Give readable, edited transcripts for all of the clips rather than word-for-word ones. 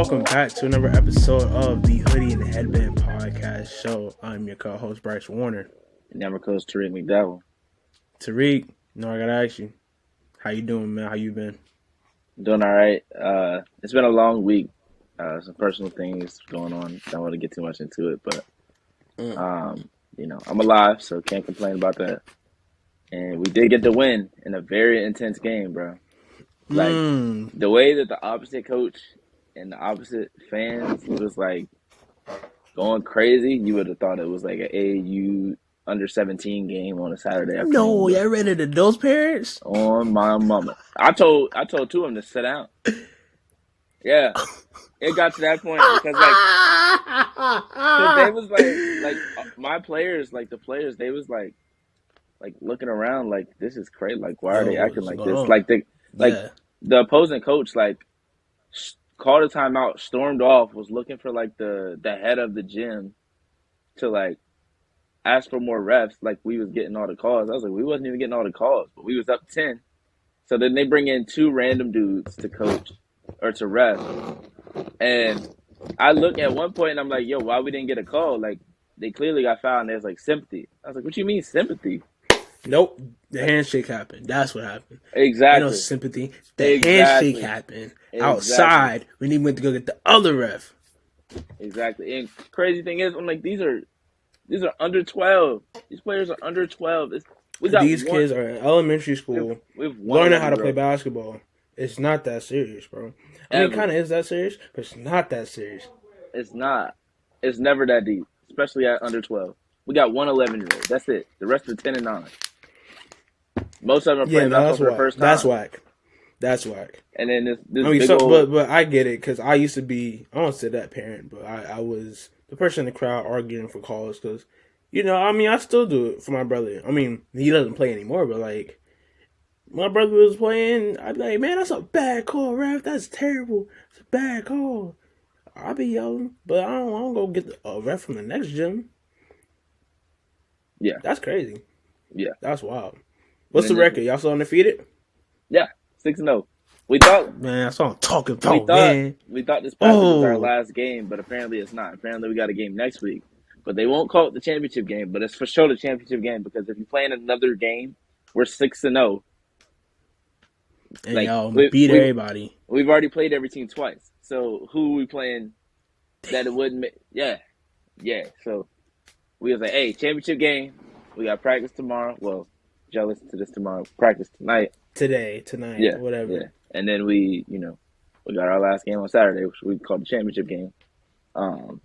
Welcome back to another episode of the Hoodie and Headband podcast show. I'm your co-host Bryce Warner. And I'm coach Tariq McDowell. Tariq, I gotta ask you, how you doing, man? How you been? Doing all right. It's been a long week. Some personal things going on. Don't want to get too much into it, but I'm alive, so can't complain about that. And we did get the win in a very intense game, bro. Like the way that the opposite coach and the opposite fans was like going crazy, you would have thought it was like an AAU under 17 game on a Saturday afternoon. No, y'all ready to those parents? On my mama. I told two of them to sit down. Yeah. It got to that point because they was like my players, like the players, they was like looking around like this is crazy. Like why are they acting like this? The opposing coach called a timeout, stormed off, was looking for like the head of the gym to like ask for more refs. Like we was getting all the calls. I was like, we wasn't even getting all the calls, but we was up 10. So then they bring in two random dudes to coach or to ref. And I look at one point and I'm like, yo, why we didn't get a call? Like they clearly got fouled and there's like sympathy. I was like, what you mean sympathy? Nope. The handshake happened. That's what happened. Exactly. No sympathy. The handshake happened outside when he went to go get the other ref. Exactly. And crazy thing is, I'm like, these are under 12. These players are under 12. These kids are in elementary school learning how to play basketball. It's not that serious, bro. I mean, it kind of is that serious, but it's not that serious. It's not. It's never that deep, especially at under 12. We got one 11-year-old. That's it. The rest are 10 and 9. Most of them are playing basketball for the first time. That's whack. And then this I mean, but I get it because I used to be. I don't say that parent, but I was the person in the crowd arguing for calls because, I still do it for my brother. I mean, he doesn't play anymore, but like my brother was playing, I'd be like, man, that's a bad call, ref. That's terrible. It's a bad call. I'll be yelling, but I don't go get a ref from the next gym. Yeah, that's crazy. Yeah, that's wild. What's the record? Y'all still undefeated? Yeah, 6-0. We thought, man, that's what I'm talking about, man. We thought this was our last game, but apparently it's not. Apparently we got a game next week, but they won't call it the championship game. But it's for sure the championship game because if you play in another game, we're 6-0. And y'all beat everybody. We've already played every team twice. So who are we playing that it wouldn't make? Yeah. So we was like, hey, championship game. We got practice tomorrow. Well, y'all listen to this tomorrow. Practice tonight. Tonight. Yeah. Whatever. Yeah. And then we got our last game on Saturday, which we called the championship game. One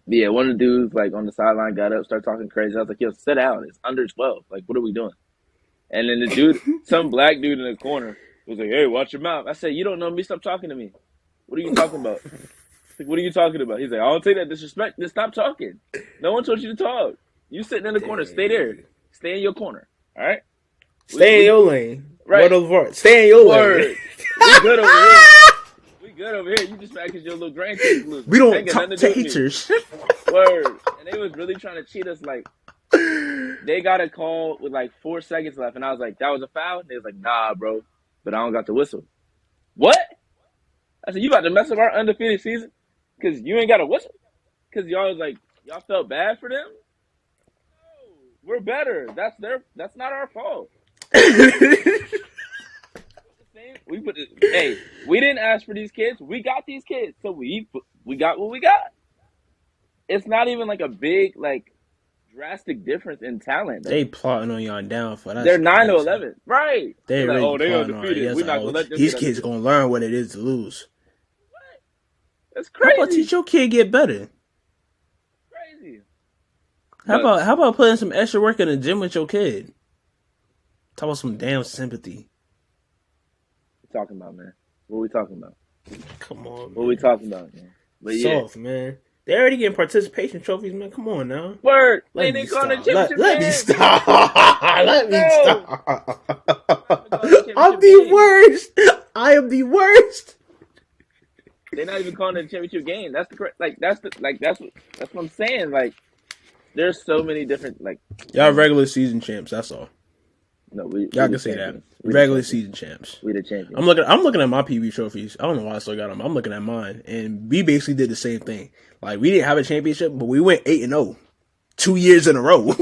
of the dudes like on the sideline got up, started talking crazy. I was like, yo, sit down. It's under 12. Like, what are we doing? And then the dude, some black dude in the corner, was like, hey, watch your mouth. I said, you don't know me. Stop talking to me. What are you talking about? Like, what are you talking about? He's like, I don't take that disrespect. Just stop talking. No one told you to talk. You sitting in the corner. Stay there. Stay in your corner. All right? Stay in your lane. Right. Stay in your lane. We good over here. You just mad because your little grandkids lose. We don't talk to haters. Word. And they was really trying to cheat us like, they got a call with like 4 seconds left, and I was like, that was a foul? And they was like, nah, bro, but I don't got the whistle. What? I said, you about to mess up our undefeated season? Because you ain't got a whistle? Because y'all was like, y'all felt bad for them? No, we're better. That's not our fault. We didn't ask for these kids. We got these kids. So we got what we got. It's not even like a big, like, drastic difference in talent. They plotting on y'all downfall. They're 9-11, right? They're really they undefeated. We're not gonna let them. These kids gonna learn what it is to lose. What? That's crazy. How about teach your kid get better? Crazy. How about putting some extra work in the gym with your kid? Talk about some damn sympathy. What we talking about, man? What we talking about? Come on, man. What we talking about, man? But soft, man. They already getting participation trophies, man. Come on now. Word. Let me stop. Let me stop. Let me stop. I'm the worst. I am the worst. They're not even calling it a championship game. That's what I'm saying. Like, there's so many different, like, y'all regular season champs. That's all. No, y'all can say that. Regular season champs. We the champions. I'm looking at my PB trophies. I don't know why I still got them. I'm looking at mine, and we basically did the same thing. Like we didn't have a championship, but we went 8-0, 2 years in a row.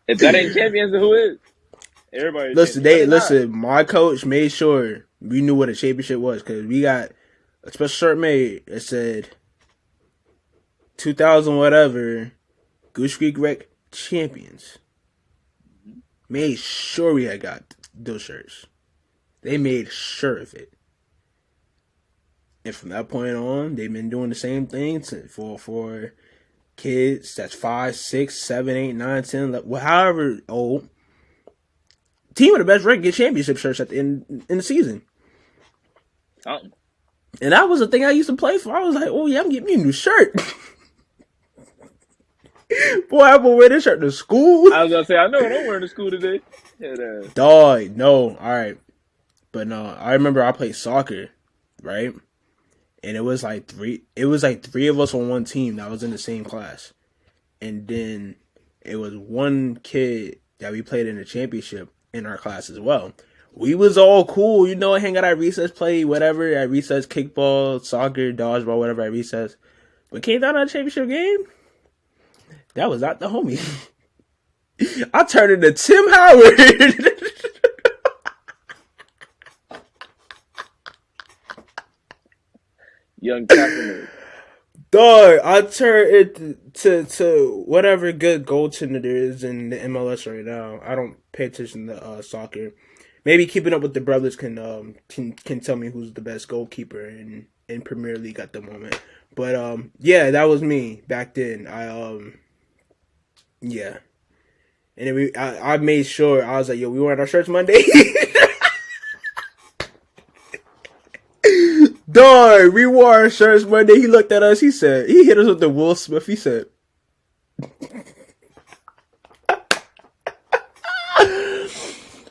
If that ain't champions, then who is? Everybody. Listen. My coach made sure we knew what a championship was because we got a special shirt made. It said 2000 whatever Goose Creek Rec champions. Made sure we had got those shirts. They made sure of it. And from that point on, they've been doing the same thing for kids that's 5, 6, 7, 8, 9, 10, however old. Team with the best record get championship shirts at the end in the season. Oh. And that was the thing I used to play for. I was like, oh yeah, I'm getting me a new shirt. Boy, I'm gonna wear this shirt to school. I was gonna say, I know what I'm wearing to school today. Yeah, dog, no, all right. But no, I remember I played soccer, right? And it was like three of us on one team that was in the same class. And then it was one kid that we played in the championship in our class as well. We was all cool, hang out at recess, play whatever, at recess, kickball, soccer, dodgeball, whatever at recess. But came down to a championship game, that was not the homie. I turned into Tim Howard. Young Kaepernick. Dog, I turned it to whatever good goaltender there is in the MLS right now. I don't pay attention to soccer. Maybe Keeping Up with the Brothers can tell me who's the best goalkeeper in Premier League at the moment. But yeah, that was me back then. Yeah. And then I made sure, I was like, yo, we wearing our shirts Monday? Dog, we wore our shirts Monday. He looked at us. He hit us with the Will Smith. He said,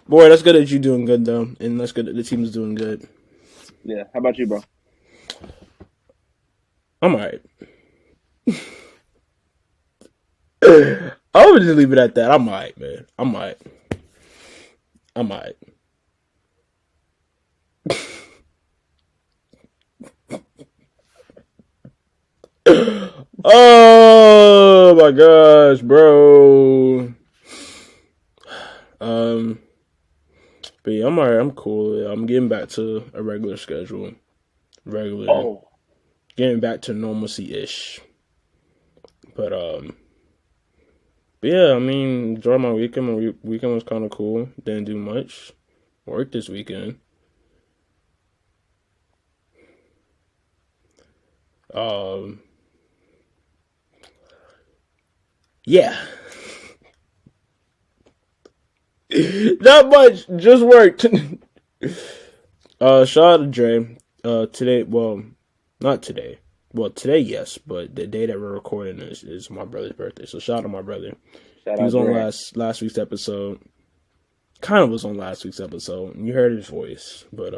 boy, that's good that you doing good, though. And that's good that the team's doing good. Yeah. How about you, bro? I'm alright. I would just leave it at that. I'm alright, man. I'm alright. Oh my gosh, bro. But yeah, I'm alright. I'm cool. I'm getting back to a regular schedule. Getting back to normalcy-ish. But yeah, I mean, enjoy my weekend. My weekend was kind of cool. Didn't do much. Worked this weekend. Yeah. Not much. Just worked. Shout out to Dre. Today, well, not today. Well, today, yes, but the day that we're recording is my brother's birthday. So shout out to my brother. He was on last week's episode. Kind of was on last week's episode. And you heard his voice. But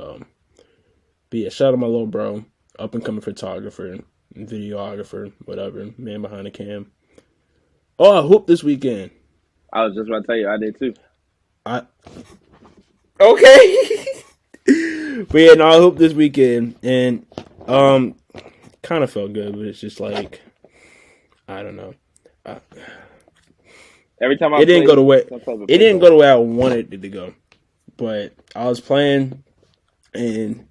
yeah, shout out to my little bro. Up and coming photographer, videographer, whatever. Man behind the cam. Oh, I hoop this weekend. I was just about to tell you, I did too. Okay. But yeah, no, I hoop this weekend. And kind of felt good, but it's just like, I don't know. Every time it didn't go the way I wanted it to go. But I was playing, and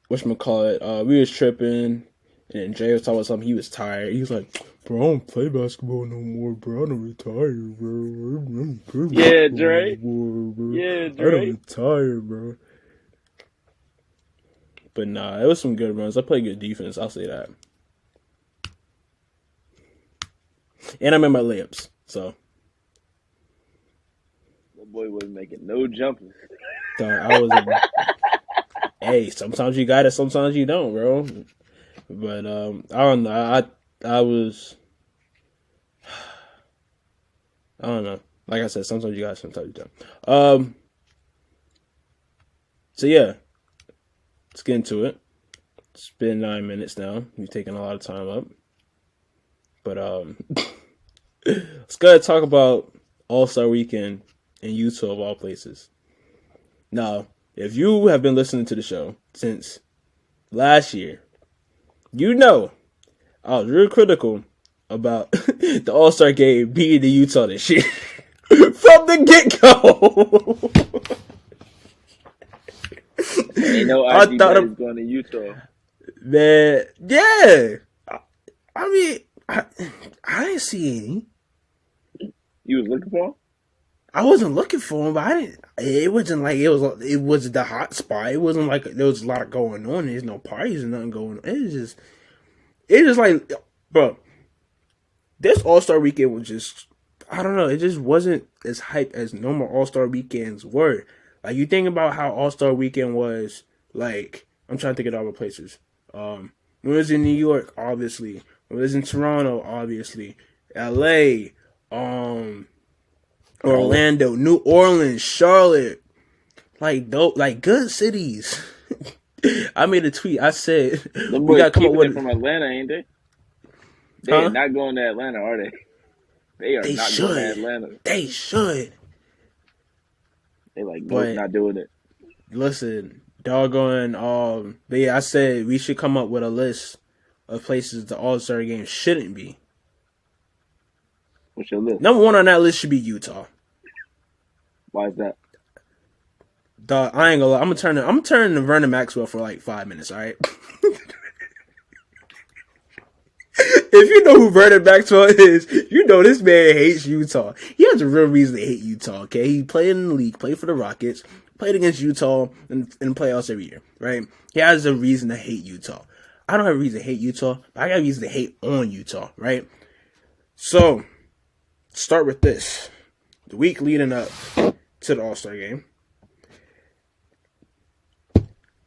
whatchamacallit, we was tripping, and Jay was talking about something. He was tired. He was like, bro, I don't play basketball no more, bro. I don't retire, bro. Yeah, Dre. Yeah, Dre. I don't retire, bro. But nah, it was some good runs. I played good defense. I'll say that. And I made my layups, so. That boy wasn't making no jumpers. So hey, sometimes you got it, sometimes you don't, bro. But I don't know. I don't know. Like I said, sometimes you got it, sometimes you don't. So yeah. Let's get into it. It's been 9 minutes now. We've taken a lot of time up. But let's go ahead and talk about All-Star Weekend in Utah of all places. Now, if you have been listening to the show since last year, you know I was real critical about the All-Star Game being in Utah this year. From the get-go. Ain't no IG buddies going to Utah. Man, yeah. I mean, I didn't see any. You was looking for him? I wasn't looking for him, but I didn't. It wasn't like it was the hot spot. It wasn't like there was a lot going on. There's no parties and nothing going on. It's just like, bro. This All-Star Weekend was just, I don't know. It just wasn't as hype as normal All-Star Weekends were. Like, you think about how All-Star Weekend was. Like, I'm trying to think of other places. When it was in New York, obviously. When it was in Toronto, obviously. LA, Orlando, New Orleans, Charlotte. Like good cities. I made a tweet. I said, we gotta come up with it from Atlanta, ain't they? They are not going to Atlanta, are they? They are not going to Atlanta. They should. They like both not doing it. Listen, doggone. But yeah, I said we should come up with a list of places the All-Star Game shouldn't be. What's your list? Number one on that list should be Utah. Why is that? Dog, I ain't gonna lie. I'm gonna turn to Vernon Maxwell for like 5 minutes. All right. If you know who Vernon Maxwell is, you know this man hates Utah. He has a real reason to hate Utah, okay? He played in the league, played for the Rockets, played against Utah in playoffs every year, right? He has a reason to hate Utah. I don't have a reason to hate Utah, but I got a reason to hate on Utah, right? So, start with this. The week leading up to the All-Star Game,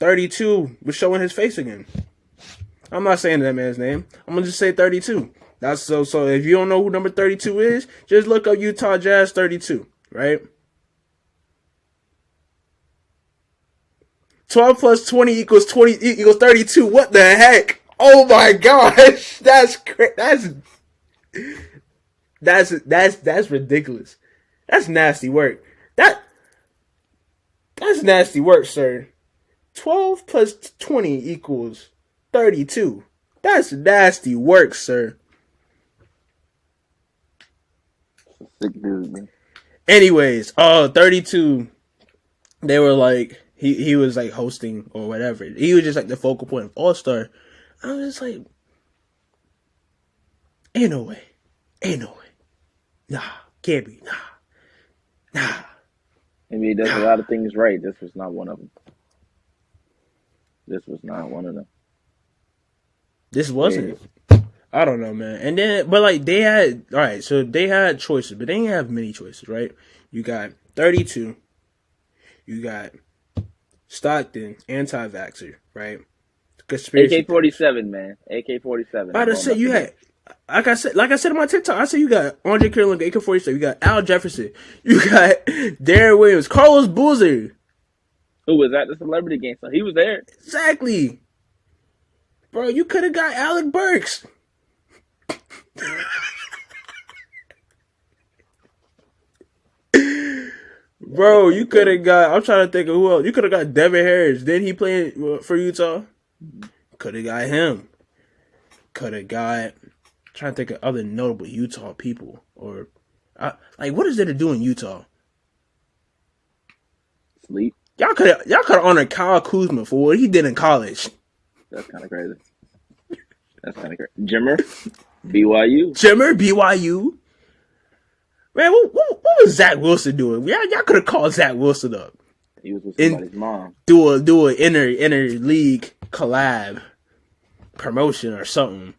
32 was showing his face again. I'm not saying that man's name. I'm gonna just say 32. That's so if you don't know who number 32 is, just look up Utah Jazz 32, right? 12 plus 20 equals 32. What the heck? Oh my gosh. That's ridiculous. That's nasty work. That's nasty work, sir. 12 plus 20 equals 32. That's nasty work, sir. Sick dude, man. Anyways, 32. They were like, he was like hosting or whatever. He was just like the focal point of All-Star. I was just like, ain't no way. Nah, can't be. Nah. Maybe he does a lot of things right. This was not one of them. This was not one of them. This wasn't. I don't know, man. And then, but like they had, all right, so they had choices, but they didn't have many choices, right? You got 32. You got Stockton, anti-vaxxer, right? Conspiracy. AK-47, man. AK-47. I just said you had, like I said in my TikTok, I said you got Andre Kirilenko, AK-47. You got Al Jefferson. You got Darren Williams, Carlos Boozer. Who was at the celebrity game? So he was there. Exactly. Bro, you could have got Alec Burks. Bro, you could have got, I'm trying to think of who else. You could have got Devin Harris. Didn't he play for Utah? Could have got him. Could have got, trying to think of other notable Utah people. Or, like, what is there to do in Utah? Sleep. Y'all could have honored Kyle Kuzma for what he did in college. That's kind of crazy. Jimmer, BYU. Man, what was Zach Wilson doing? Y'all could have called Zach Wilson up. He was with somebody's mom. Do a inner league collab promotion or something.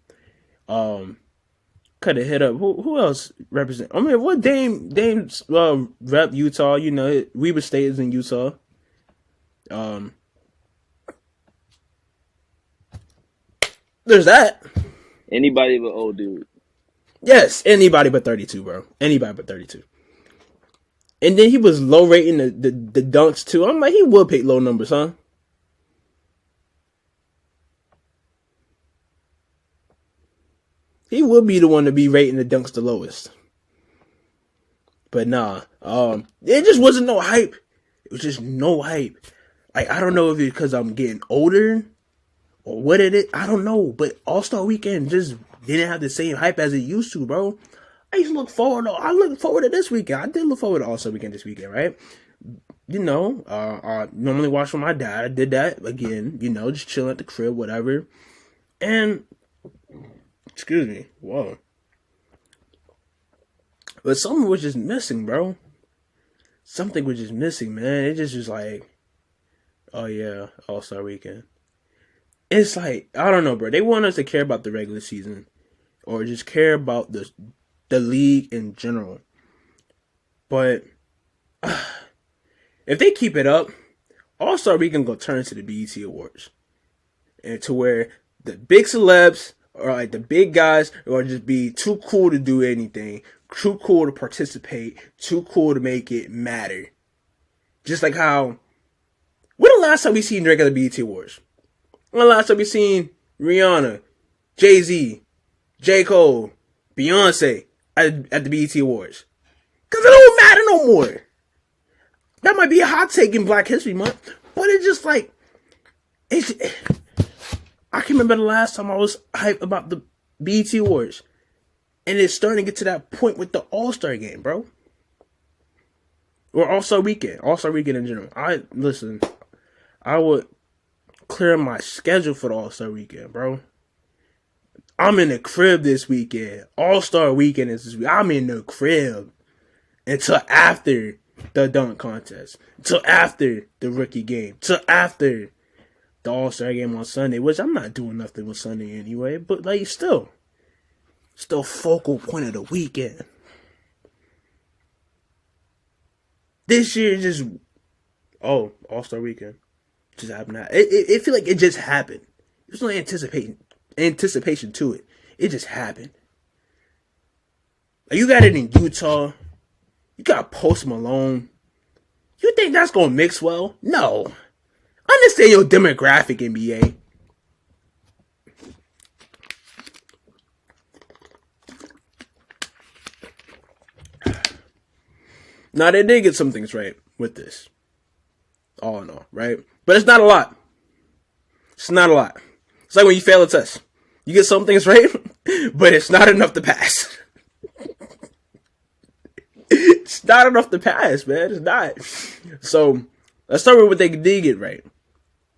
Could have hit up who else represent? I mean, what Dame rep Utah? You know, Weber State is in Utah. There's that. Anybody but old dude. Yes, anybody but 32, bro. Anybody but 32. And then he was low rating the dunks too. I'm like, he would pick low numbers, huh? He would be the one to be rating the dunks the lowest. But nah, it just wasn't no hype. It was just no hype. Like, I don't know if it's because I'm getting older or what it is. I don't know. But All-Star Weekend just didn't have the same hype as it used to, bro. I look forward to this weekend. I did look forward to All-Star Weekend this weekend, right? You know, I normally watch with my dad. I did that again, you know, just chilling at the crib, whatever. And, excuse me, whoa. But something was just missing, bro. Something was just missing, man. It just was like, oh yeah, All-Star Weekend. It's like, I don't know, bro. They want us to care about the regular season or just care about the league in general. But if they keep it up, All-Star Weekend gonna turn into the BET Awards. And to where the big celebs or like the big guys are just be too cool to do anything, too cool to participate, too cool to make it matter. Just like how, when the last time we seen Drake at the BET Awards? When the last time we seen Rihanna, Jay-Z, J. Cole, Beyonce at the BET Awards? Because it don't matter no more. That might be a hot take in Black History Month, but it's just like, I can remember the last time I was hyped about the BET Awards. And it's starting to get to that point with the All-Star game, bro. Or All-Star Weekend. All-Star Weekend in general. I would clear my schedule for the All-Star Weekend, bro. I'm in the crib this weekend. All-Star Weekend is this week. I'm in the crib until after the dunk contest. Until after the rookie game. Until after the All-Star game on Sunday. Which I'm not doing nothing with Sunday anyway. But like still focal point of the weekend. This year just All-Star Weekend just happened. It feel like it just happened. There's no anticipation to it. It just happened. Like, you got it in Utah. You got Post Malone. You think that's gonna mix well? No. Understand your demographic, NBA. Now, they did get some things right with this. All in all, right? But it's not a lot. It's not a lot. It's like when you fail a test. You get some things right, but it's not enough to pass. It's not enough to pass, man. It's not. So, let's start with what they did get right.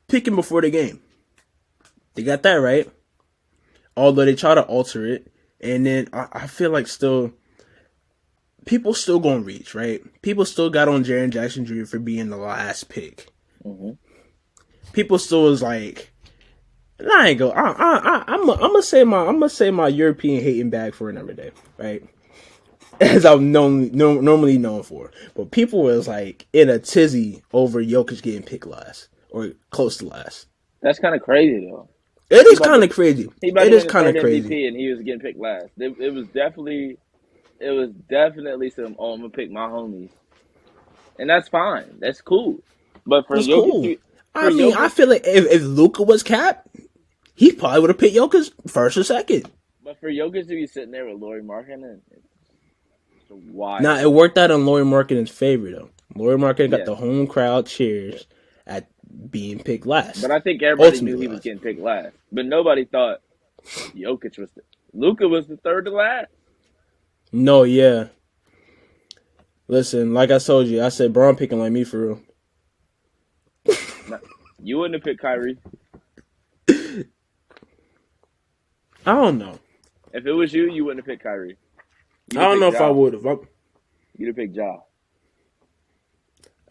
Picking before the game. They got that right. Although they try to alter it. And then I feel like people still gonna reach, right? People still got on Jaren Jackson Jr. for being the last pick. Mm-hmm. People still was like, I ain't go. I'm gonna say my European hating bag for another day, right? As I'm normally known for. But people was like in a tizzy over Jokic getting picked last or close to last. That's kind of crazy though. It is kind of crazy. It is kind of crazy. MVP and he was getting picked last. It was definitely some. Oh, I'm gonna pick my homies, and that's fine. That's cool. But for Jokic, cool. I feel like if Luka was capped, he probably would have picked Jokic first or second. But for Jokic to be sitting there with Lauri Markkanen, it's wild. Now it worked out in Lauri Markkanen's favor though. Lauri Markkanen got the home crowd cheers at being picked last. But I think everybody knew he was getting picked last. But nobody thought Jokic was. Luka was the third to last. No, yeah. Listen, like I told you, I said Braun picking like me for real. You wouldn't have picked Kyrie. I don't know. If it was you, you wouldn't have picked Kyrie. I don't know if I would have. You'd have picked Ja.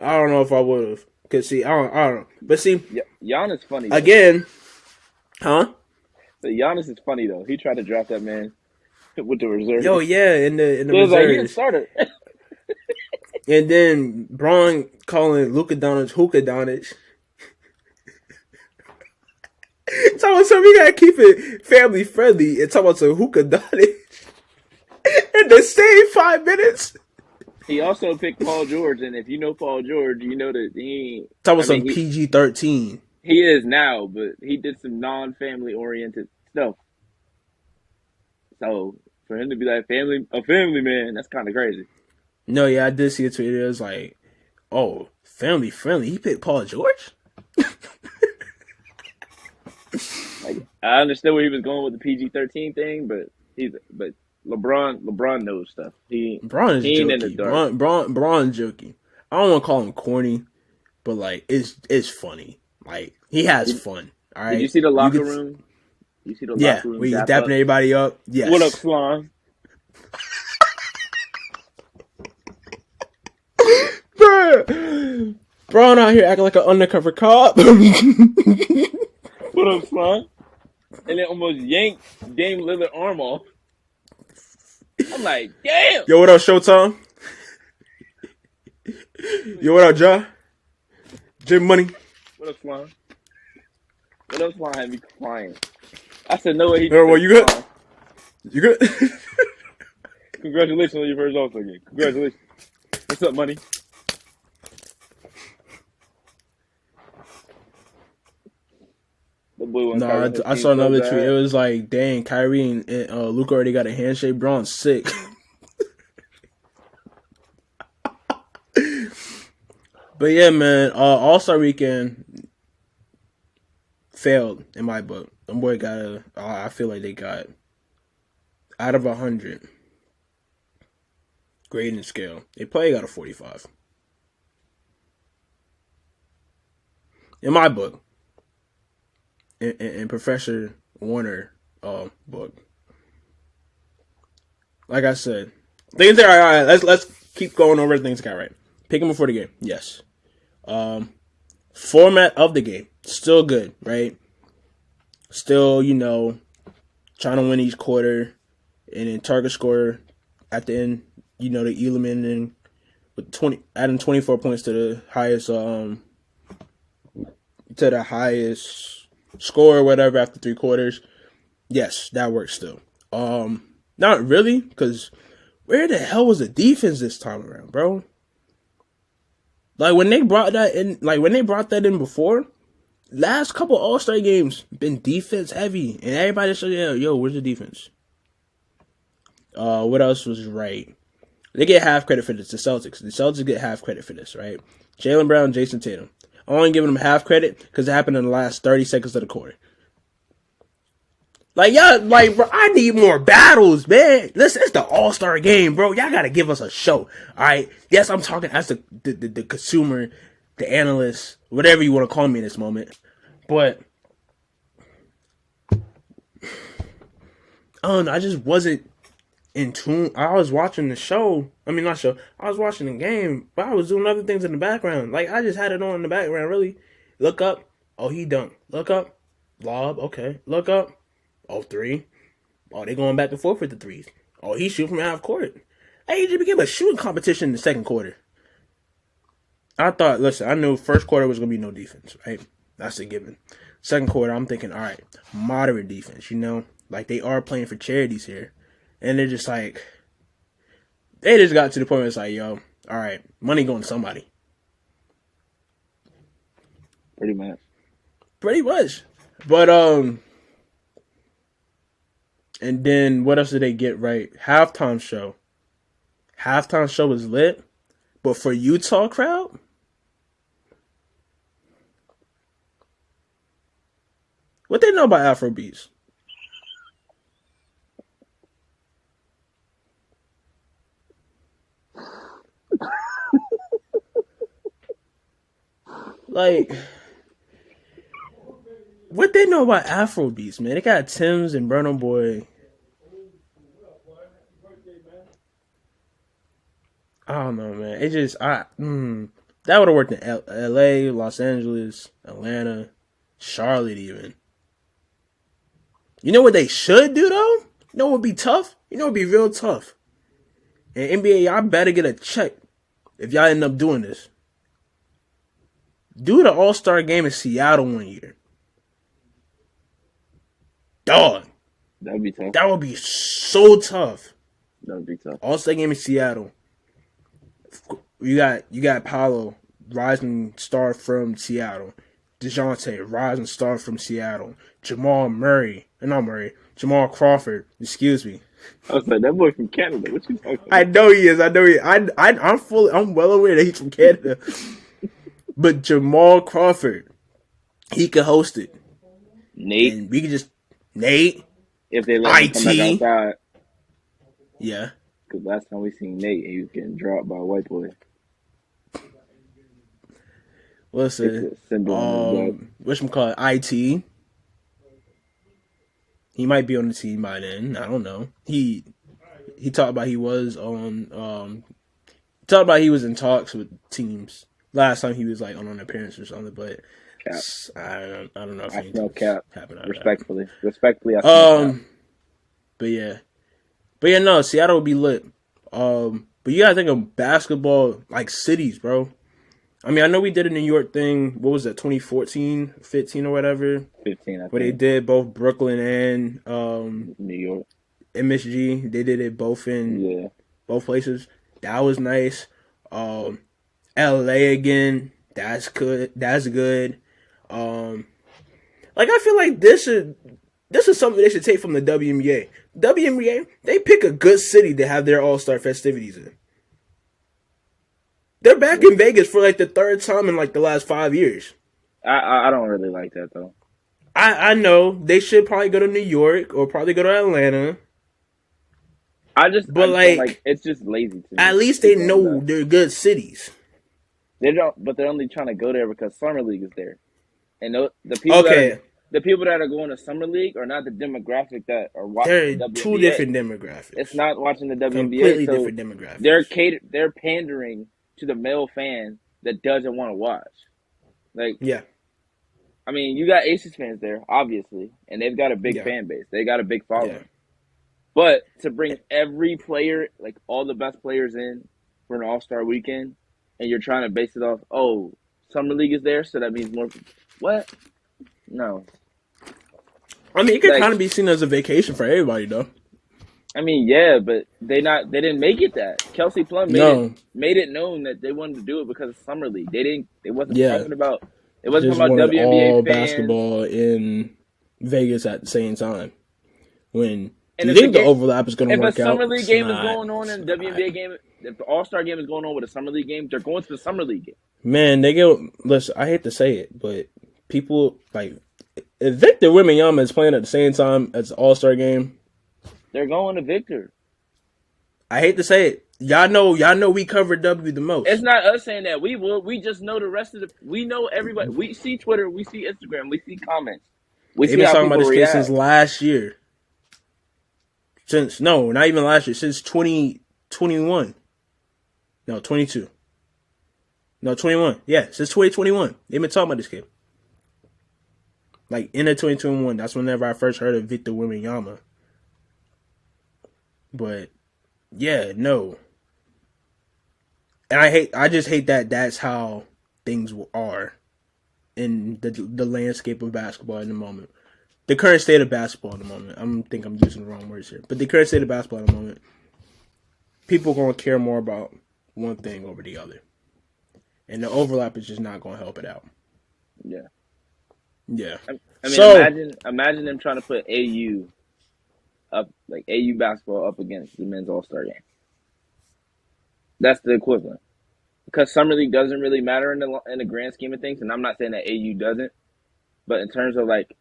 I don't know if I would have. Cause see, I don't know. But see, Giannis funny though. Again, huh? So Giannis is funny though. He tried to draft that man with the reserve. Yo, yeah, in the reserves. Like, he didn't start it. And then Braun calling Luka Doncic Hookah Doncic. So we gotta keep it family friendly and talk about some Hookah Doncic in the same 5 minutes. He also picked Paul George, and if you know Paul George, you know that he ain't... Talk about some PG-13. He is now, but he did some non-family oriented stuff. So for him to be like a family man, that's kind of crazy. No, yeah, I did see a tweet. It was like, oh, family friendly. He picked Paul George? Like, I understood where he was going with the PG-13 thing, but LeBron knows stuff. Braun is He ain't in the jokey. dark. Braun's jokey. I don't want to call him corny, but like it's funny. Like he has fun. All right. Did you see the locker room? You see the locker room? We dapping everybody up. Yes. What up, Slime? Braun out here acting like an undercover cop. What up, Slime? And then almost yanked Dame Lillard arm off. I'm like, damn. Yo, what up, Showtime? Yo, what up, Ja? Jim Money. What up, Slime? What up, Slime? Had me crying. I said, no way. He well, you good? You good? Congratulations on your first All-Star game. Congratulations. What's up, Money? No, I saw another tweet. It was like, dang, Kyrie and Luka already got a handshake. Braun's sick. But yeah, man, All-Star Weekend failed in my book. Them boy got I feel like they got out of 100 grading scale. They probably got a 45 in my book. In Professor Warner book. Like I said, things are all right. Let's keep going over things got right. Pick them before the game, yes. Format of the game, still good, right? Still, trying to win each quarter, and then target score at the end. The Elam in with adding 24 points to the highest score or whatever after 3 quarters. Yes, that works still. Not really, because where the hell was the defense this time around, bro? Like when they brought that in, before, last couple All-Star games been defense heavy, and everybody said, yo, where's the defense? What else was right? They get half credit for this. The Celtics get half credit for this, right? Jaylen Brown, Jason Tatum. I'm only giving them half credit because it happened in the last 30 seconds of the quarter. Like, y'all, bro, I need more battles, man. Listen, it's the All-Star game, bro. Y'all gotta give us a show, all right? Yes, I'm talking as the consumer, the analyst, whatever you want to call me in this moment. But, I don't know, I just wasn't in tune. I was watching the show. I mean, not show. I was watching the game, but I was doing other things in the background. Like, I just had it on in the background, really. Look up. Oh, he dunked. Look up. Lob. Okay. Look up. Oh, 3. Oh, they going back and forth with the threes. Oh, he shoot from half court. Hey, it just became a shooting competition in the second quarter. I knew first quarter was going to be no defense, right? That's a given. Second quarter, I'm thinking, all right, moderate defense, Like, they are playing for charities here. And they're just like, they just got to the point where it's like, yo, all right, money going to somebody. Pretty much. But, and then what else did they get right? Halftime show. Halftime show was lit. But for Utah crowd, what they know about Afrobeats? Like, what they know about Afrobeats, man? They got Tim's and Burna Boy. I don't know, man. It just, that would have worked in L.A., Los Angeles, Atlanta, Charlotte even. You know what they should do, though? You know what would be tough? You know what would be real tough? And NBA, y'all better get a check if y'all end up doing this. Do the All-Star game in Seattle one year. Dog. That would be tough. That would be so tough. That would be tough. All-Star game in Seattle. You got Paolo, rising star from Seattle. DeJounte, rising star from Seattle. Jamal Murray. Not Murray. Jamal Crawford. Excuse me. I was like, that boy from Canada. What you talking about? I know he is. I'm well aware that he's from Canada. But Jamal Crawford, he could host it. Nate. And we could just Nate. If they let him come back outside. Yeah. Because last time we seen Nate, he was getting dropped by a white boy. Listen, whatchamacallit, IT. He might be on the team by then. I don't know. He talked about he was on talked about he was in talks with teams. Last time he was like on an appearance or something, but cap. I don't know if I smell cap. Respectfully, I smell cap. But yeah, no, Seattle would be lit. But you gotta think of basketball like cities, bro. I mean, I know we did a New York thing. What was that, 2014, 15 or whatever? 15, I think. Where they did both Brooklyn and New York. MSG. They did it both in both places. That was nice. LA again. That's good. That's good. Like I feel like this is something they should take from the WNBA. WNBA, they pick a good city to have their All-Star festivities in. They're back in Vegas for like the third time in like the last 5 years. I don't really like that though. I know they should probably go to New York or probably go to Atlanta. But it's just lazy to me. At least they know they're good cities. They don't, but they're only trying to go there because Summer League is there, and the people that are going to Summer League are not the demographic that are watching. They're the WNBA. Two different demographics. It's not watching the WNBA. Completely different demographics. They're pandering to the male fan that doesn't want to watch. I mean, you got Aces fans there, obviously, and they've got a big fan base. They got a big following. Yeah. But to bring every player, like all the best players in for an All-Star weekend, and you're trying to base it off, Summer League is there, so that means more. What? No. I mean, it could kind of be seen as a vacation for everybody, though. I mean, yeah, but they didn't make it that. Kelsey Plum made it known that they wanted to do it because of Summer League. It wasn't talking about WNBA all fans. Basketball in Vegas at the same time. When do you think the overlap is going to work out? If a Summer League game is going on and the WNBA game, if the All-Star game is going on with a Summer League game, they're going to the Summer League game. Man, listen, I hate to say it, but people if Victor Wembanyama is playing at the same time as the All-Star game, they're going to Victor. I hate to say it. Y'all know we cover W the most. It's not us saying that. We just know the rest of we know everybody. We see Twitter, we see Instagram, we see comments. They've been talking about this case since last year. Not even last year, since 2021. No, 22. No, 21. Yeah, since 2021. They've been talking about this kid. Like, in 2021, that's whenever I first heard of Victor Wembanyama. But, yeah, no. And I just hate that that's how things are in the landscape of basketball in the moment. The current state of basketball in the moment. I think I'm using the wrong words here. But the current state of basketball in the moment, people are going to care more about one thing over the other. And the overlap is just not going to help it out. Yeah. Yeah. I mean, imagine them trying to put AU up, like AU basketball up against the men's All-Star game. That's the equivalent. Because Summer League doesn't really matter in the grand scheme of things, and I'm not saying that AU doesn't, but in terms of like,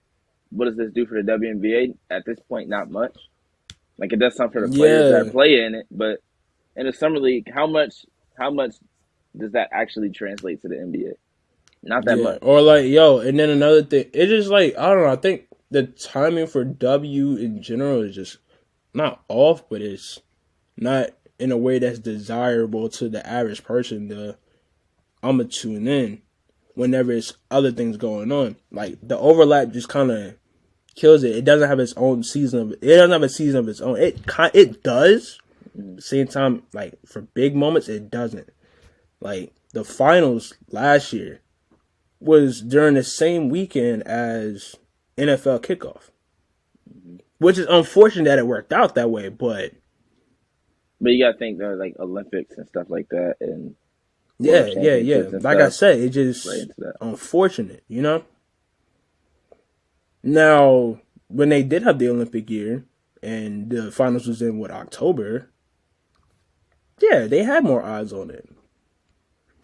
what does this do for the WNBA? At this point, not much. Like it does something for the players that play in it, but in the Summer League, how much does that actually translate to the NBA? Not that much. Or and then another thing, it's just like, I don't know, I think the timing for W in general is just not off, but it's not in a way that's desirable to the average person I'm going to tune in whenever it's other things going on. Like, the overlap just kind of kills it. It doesn't have its own season. It doesn't have a season of its own. It does. At the same time, like, for big moments, it doesn't. Like, the finals last year was during the same weekend as NFL kickoff. Which is unfortunate that it worked out that way, but you gotta think there are like Olympics and stuff like that, and yeah. Like I said, it's just unfortunate, you know. Now, when they did have the Olympic year and the finals was in October, yeah, they had more eyes on it.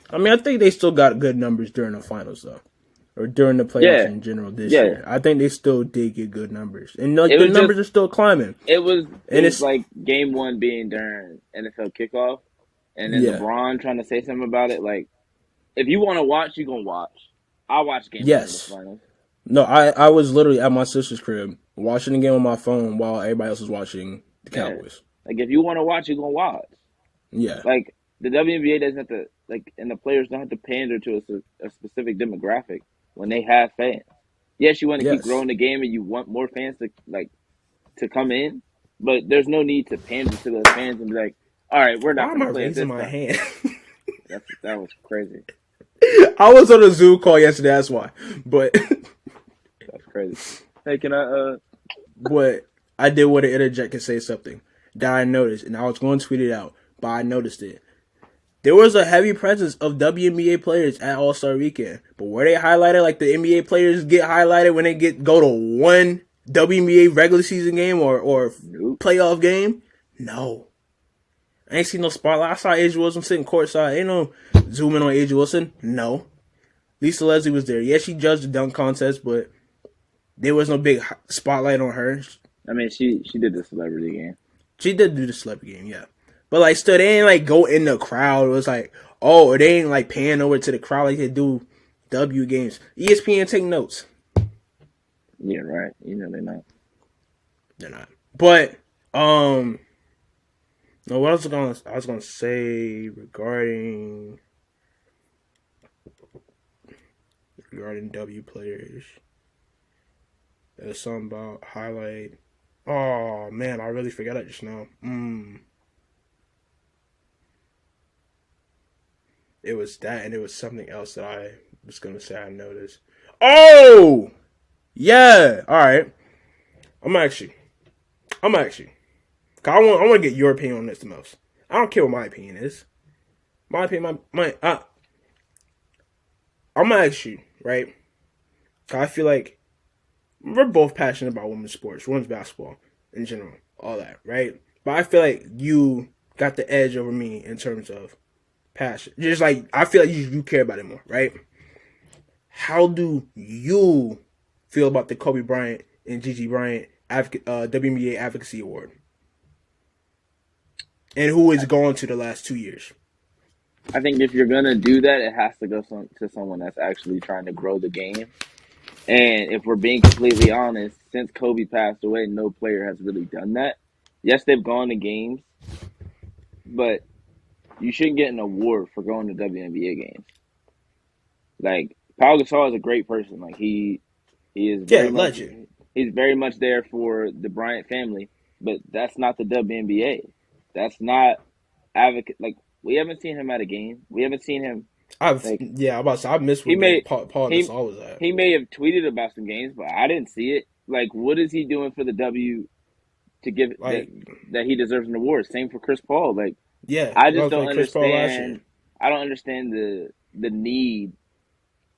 I mean, I think they still got good numbers during the finals though, or during the playoffs in general this year. I think they still did get good numbers, and like the numbers are still climbing. It was like game one being during NFL kickoff, and then LeBron trying to say something about it. Like, if you want to watch, you gonna watch. I watched game one of the finals. No, I was literally at my sister's crib watching the game on my phone while everybody else was watching the Cowboys. Like, if you want to watch, you're gonna watch. Yeah. Like, the WNBA doesn't have to, like, and the players don't have to pander to a specific demographic when they have fans. Yes, you want to keep growing the game and you want more fans to come in, but there's no need to pander to those fans and be like, all right, we're not going to play this my hand? That was crazy. I was on a Zoom call yesterday, that's why. But that's crazy. Hey, can I But I did want to interject and say something that I noticed, and I was going to tweet it out, but I noticed it. There was a heavy presence of WNBA players at All-Star Weekend, but were they highlighted like the NBA players get highlighted when they go to one WNBA regular season game or playoff game? No. I ain't seen no spotlight. I saw A'ja Wilson sitting courtside. Ain't no zoom in on A'ja Wilson. No. Lisa Leslie was there. Yeah, she judged the dunk contest, but there was no big spotlight on her. I mean, she did the celebrity game. She did do the celebrity game, yeah. But, like, still, they ain't, like, go in the crowd. It was like, or they ain't, like, pan over to the crowd like they do W games. ESPN take notes. Yeah, right. You know they're not. They're not. But, no, what I was gonna say regarding W players. There's something about highlight. Oh, man, I really forgot it just now. It was that, and it was something else that I was going to say I noticed. Oh! Yeah! Alright. I'm actually. I want to get your opinion on this the most. I don't care what my opinion is. My opinion, I'm going to ask you, right? I feel like we're both passionate about women's sports, women's basketball in general, all that, right? But I feel like you got the edge over me in terms of passion. Just like, I feel like you care about it more, right? How do you feel about the Kobe Bryant and Gigi Bryant WNBA Advocacy Award? And who is going to the last 2 years? I think if you're going to do that, it has to go to someone that's actually trying to grow the game. And if we're being completely honest, since Kobe passed away, no player has really done that. Yes, they've gone to games, but you shouldn't get an award for going to WNBA games. Like, Pau Gasol is a great person. Like, he is legend. He's very much there for the Bryant family, but that's not the WNBA. That's not advocate. Like, we haven't seen him at a game. We haven't seen him. I missed where Paul Gasol was at. He may have tweeted about some games, but I didn't see it. Like, what is he doing for the W to give that he deserves an award? Same for Chris Paul. Like, yeah, I just don't understand. I don't understand the need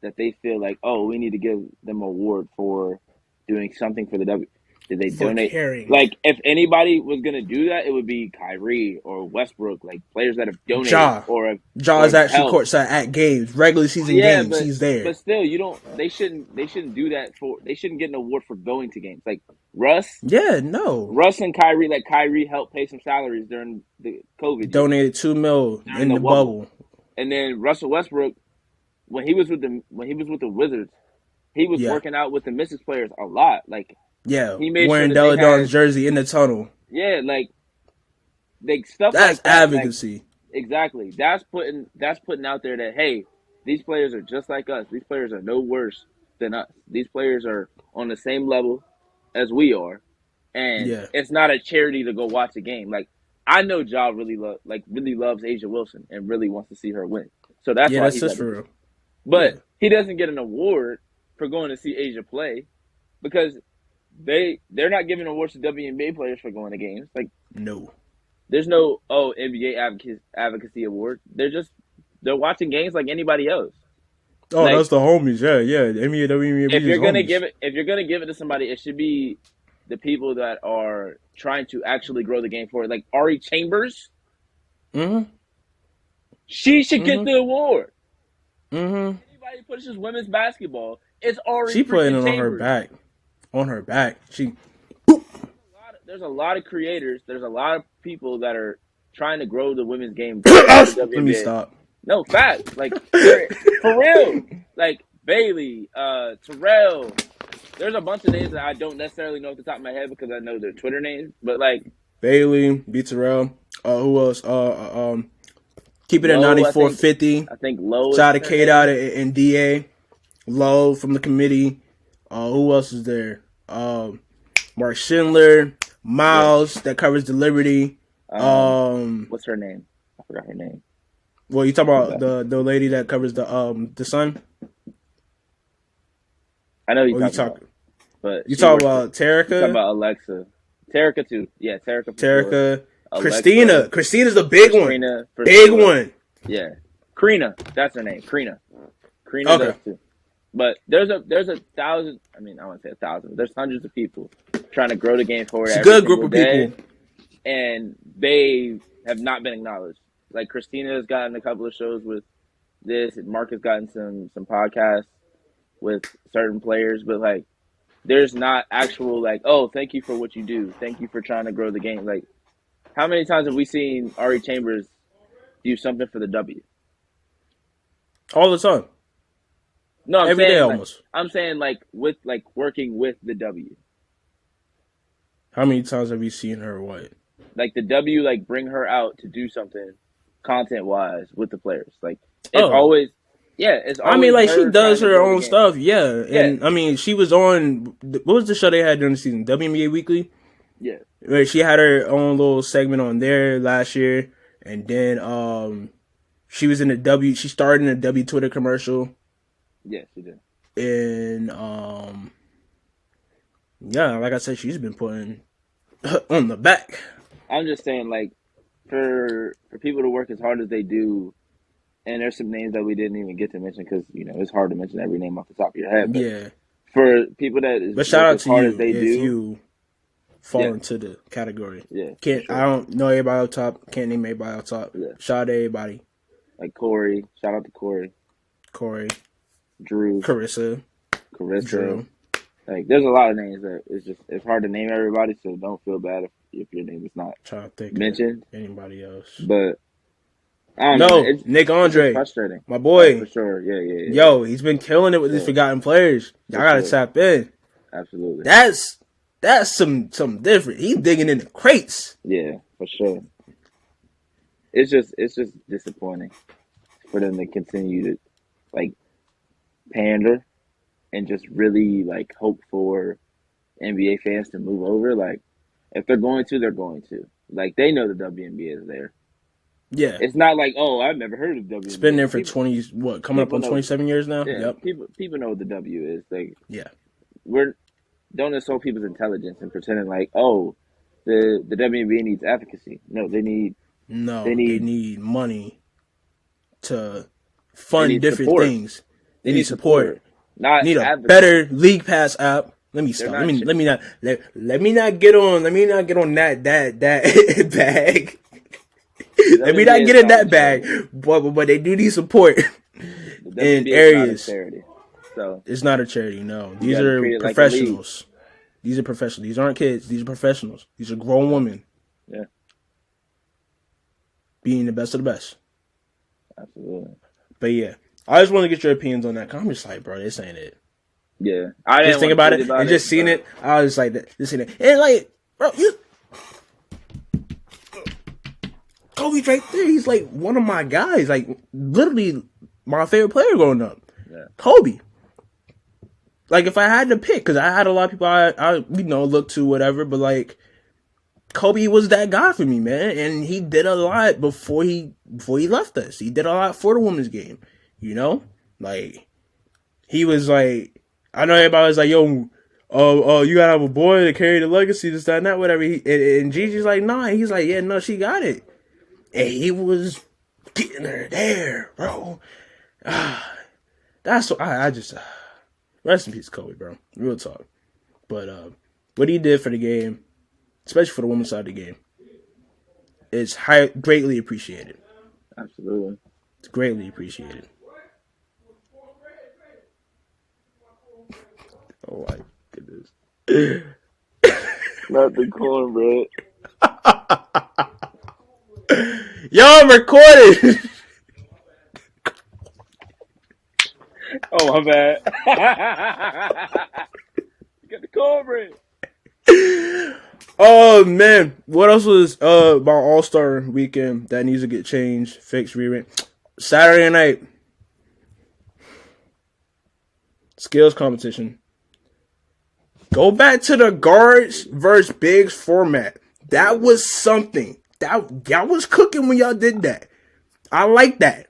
that they feel like, oh, we need to give them an award for doing something for the W. Did they donate? Caring. Like, if anybody was going to do that, it would be Kyrie or Westbrook, like players that have donated. Ja is actually courtside at games, regular season games. But, he's there. But still, they shouldn't do that they shouldn't get an award for going to games. Like Russ. Yeah, no. Russ and Kyrie, like Kyrie helped pay some salaries during the COVID. Donated $2 million in the bubble. And then Russell Westbrook, when he was with the Wizards, he was working out with the Mystics players a lot. Like, yeah, he made wearing Della Dawn's jersey in the tunnel. Yeah, like stuff that's like that. Advocacy. Like, exactly. That's putting out there that, hey, these players are just like us. These players are no worse than us. These players are on the same level as we are. And it's not a charity to go watch a game. Like, I know Ja really loves A'ja Wilson and really wants to see her win. So that's why he's for real. But he doesn't get an award for going to see A'ja play because they're not giving awards to WNBA players for going to games. Like, no. There's no NBA advocacy award. They're watching games like anybody else. Oh, like, that's the homies. Yeah. NBA, WNBA. If you're gonna give it to somebody, it should be the people that are trying to actually grow the game forward. Like Ari Chambers. Mm-hmm. She should get the award. Mm-hmm. Anybody pushes women's basketball, it's Ari. She putting it on Chambers. her back. On her back. There's a lot of creators. There's a lot of people that are trying to grow the women's game. Let me stop. No, facts. Like, for real. Like, Bailey, Terrell. There's a bunch of names that I don't necessarily know at the top of my head because I know their Twitter names. But, like... Bailey, B. Terrell. Who else? Keep it at 9450. I think Lowe. Shout out to Kate out and DA. Lowe from the committee. Who else is there? Mark Schindler. Miles, that covers the Liberty. What's her name? I forgot her name. Well, you talking about the lady that covers the Sun? I know you talking about. But you talking about Tariq? You talking about Alexa. Tariq too. Yeah, Tariq. Tariq. Christina. Christina's the big one. Big one. Yeah. Karina. That's her name. Karina does too. But there's a thousand. I mean, I won't say 1,000. But there's hundreds of people trying to grow the game forward. It's a good group of people, and they have not been acknowledged. Like Christina has gotten a couple of shows with this. Mark has gotten some podcasts with certain players, but like, there's not actual like, oh, thank you for what you do. Thank you for trying to grow the game. Like, how many times have we seen Ari Chambers do something for the W? All the time. No, every day almost. I'm saying with working with the W. How many times have you seen her? What? Like the W, bring her out to do something, content wise, with the players. Like it's always, it's. Always I mean, she does her own stuff. Yeah, and I mean, she was on. What was the show they had during the season? WNBA Weekly. Yeah. Right. She had her own little segment on there last year, and then she was in the W. She starred in a W Twitter commercial. Yes, she did. And like I said, she's been putting on the back. I'm just saying, for people to work as hard as they do, and there's some names that we didn't even get to mention because it's hard to mention every name off the top of your head. But yeah. For people that but shout out to you if you fall into the category. Yeah. I don't know everybody on top. Can't name everybody on top. Yeah. Shout out to everybody. Like Corey. Shout out to Corey. Drew. Carissa. Drew. There's a lot of names that it's hard to name everybody, so don't feel bad if your name is not mentioned. Anybody else. But I don't know. Nick Andre. It's frustrating. My boy. For sure. Yeah. Yo, he's been killing it with these forgotten players. Y'all gotta tap in. Absolutely. That's something different. He's digging in the crates. Yeah, for sure. It's just disappointing for them to continue to pander and just really hope for NBA fans to move over. If they're going to, they're going to. They know the WNBA is there. Yeah. It's not I've never heard of the WNBA. It's been there for 20, coming up on 27 years now? Yeah, yep. People know what the W is. Yeah. Don't insult people's intelligence and pretending the WNBA needs advocacy. No, they need money to fund different support. things. They need support. Not need a better League Pass app. Let me stop. Let me not get on that bag. Let me not get in that bag. But they do need support in areas. So it's not a charity. No, these are professionals. These are professionals. These aren't kids. These are professionals. These are grown women. Yeah. Being the best of the best. Absolutely. But yeah. I just want to get your opinions on that. Cause I'm just bro, this ain't it. Yeah, I didn't just think about it and just seeing it. I was like, this ain't it. And bro, Kobe's right there. He's one of my guys. Literally my favorite player growing up. Yeah. Kobe. If I had to pick, because I had a lot of people I look to, whatever, but Kobe was that guy for me, man, and he did a lot before he left us. He did a lot for the women's game. He was I know everybody was yo, you gotta have a boy to carry the legacy, this, that, and that, whatever. And Gigi's nah. He's yeah, no, she got it. And he was getting her there, bro. That's what I just rest in peace, Kobe, bro. Real talk. But what he did for the game, especially for the women's side of the game, is greatly appreciated. Absolutely, it's greatly appreciated. Oh my goodness! Not the cornbread. Yo, I'm recording. Oh, my bad. You got the cornbread. Oh man, what else was about All-Star weekend that needs to get changed, fixed, rewritten? Saturday night skills competition. Go back to the guards versus bigs format. That was something. That y'all was cooking when y'all did that. I like that.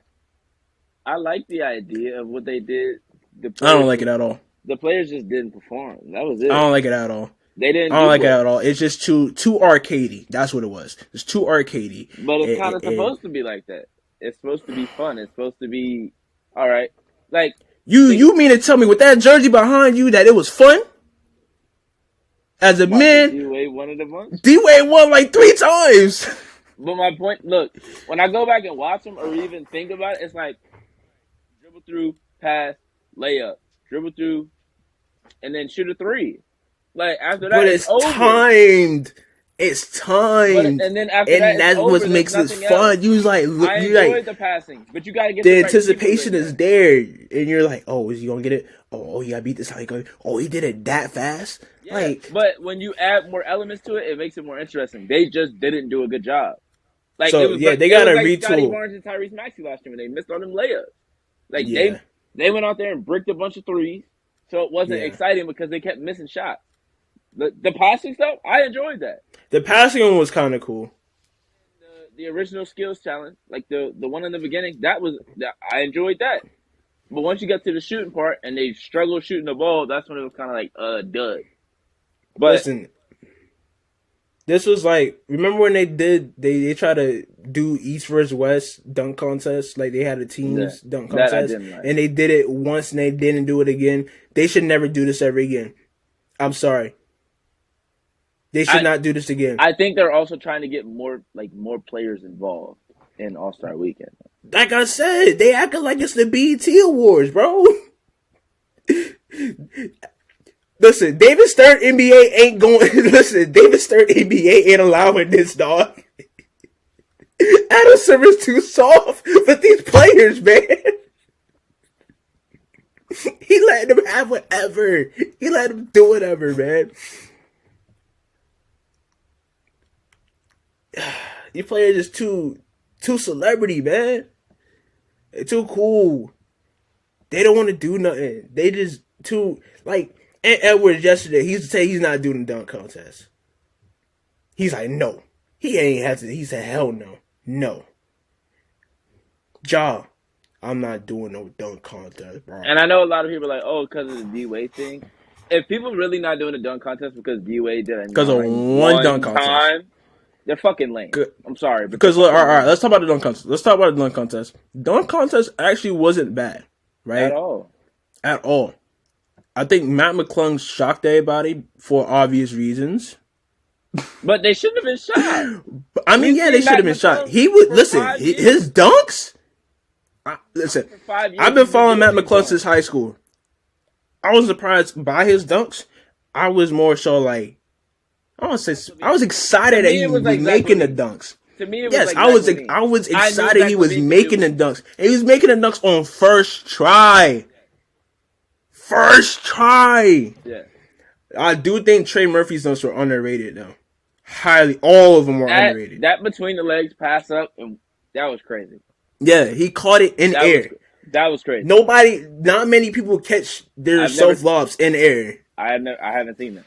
I like the idea of what they did. I don't like it at all. The players just didn't perform. That was it. I don't like it at all. They didn't. I don't like it at all. It's just too arcadey. That's what it was. It's too arcadey. But it's kind of supposed to be like that. It's supposed to be fun. It's supposed to be all right. Like you mean to tell me with that jersey behind you that it was fun? As a man, D-Wade won it a bunch. D-Wade won like 3 times. But my point, look, when I go back and watch them or even think about it, it's like dribble through, pass, layup, dribble through, and then shoot a 3. Like after that, but it's over. timed. It's timed. And then after that, that's over, what makes it fun. Else. You like, I enjoyed the passing, but you gotta get the right anticipation is there, and you're like, oh, is he gonna get it? Oh, he gotta beat this. Oh, he did it that fast. Yeah, like, but when you add more elements to it, it makes it more interesting. They just didn't do a good job. Like, so it was they gotta retool. Scotty Barnes and Tyrese Maxey last year when they missed all them layups. Like yeah. they went out there and bricked a bunch of threes, so it wasn't exciting because they kept missing shots. The passing stuff, I enjoyed that. The passing one was kind of cool. The original skills challenge, like the one in the beginning, I enjoyed that. But once you got to the shooting part and they struggled shooting the ball, that's when it was kind of like dud. But listen, this was like, remember when they tried to do East versus West dunk contest? Like they had a teams dunk contest, and they did it once and they didn't do it again. They should never do this ever again. I'm sorry. They should not do this again. I think they're also trying to get more players involved in All-Star Weekend. Like I said, they acting like it's the BET Awards, bro. Listen, David Stern NBA ain't going. Listen, David Stern NBA ain't allowing this, dog. Adam Silver's too soft for these players, man. He let them have whatever. He let them do whatever, man. These players is too celebrity, man. They're too cool. They don't want to do nothing. They just too like Ant Edwards yesterday. He used to say he's not doing the dunk contest. He's like, no. He ain't have to. He said, hell no. No. Ja, I'm not doing no dunk contest, bro. And I know a lot of people are like, oh, because of the D-Wade thing. If people really not doing the dunk contest because D-Wade did it because of one dunk contest, they're fucking lame. Good. I'm sorry. Because, all right, let's talk about the dunk contest. Dunk contest actually wasn't bad, right? At all. I think Matt McClung's shocked everybody for obvious reasons. But they shouldn't have been shot. I mean, they should have been shot. He would, listen, his dunks? Listen, I've been following Matt McClung since high school. I was surprised by his dunks. I was more so like, I was excited that he was making the dunks. To me, it was yes, I was excited he was making the dunks. And he was making the dunks on first try. First try. Yeah. I do think Trey Murphy's dunks were underrated though. Highly, all of them were underrated. That between the legs pass up, and that was crazy. Yeah, he caught it in air. That was crazy. Not many people catch their self lobs in air. I haven't seen that.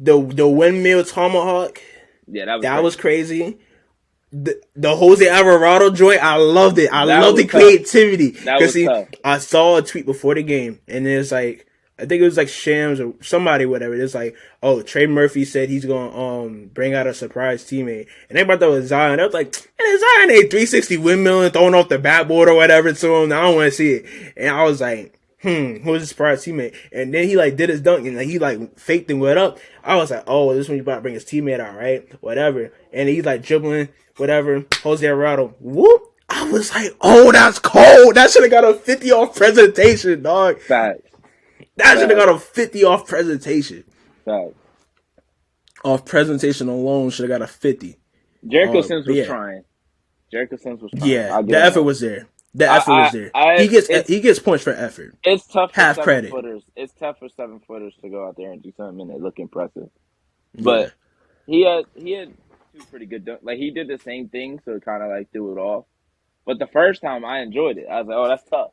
The windmill tomahawk. Yeah, that was crazy. The Jose Alvarado joint, I loved it. I loved the creativity. That was tough. I saw a tweet before the game, and it's like, I think it was like Shams or somebody, whatever. It's like, oh, Trey Murphy said he's gonna bring out a surprise teammate, and they brought that with Zion. I was like, Zion ain't 360 windmill and throwing off the backboard or whatever to him. I don't want to see it. And I was like, who was his prior teammate? And then he like did his dunk and like, he like faked and went up. I was like, oh, this one you about to bring his teammate out, right? Whatever. And he's like dribbling, whatever. Jose Arado, whoop. I was like, oh, that's cold. That should have got a 50 off presentation, dog. Facts. That should have got a 50 off presentation. Facts. Off presentation alone should have got a 50. Jericho Sims was trying. Jericho Sims was trying. Yeah, the effort was there. The effort was there. He gets points for effort. It's tough for half 7 credit. footers. It's tough for 7 footers to go out there and do something and they look impressive. But he had 2 pretty good dunks. Like he did the same thing, so it kind of like threw it off. But the first time I enjoyed it. I was like, oh, that's tough.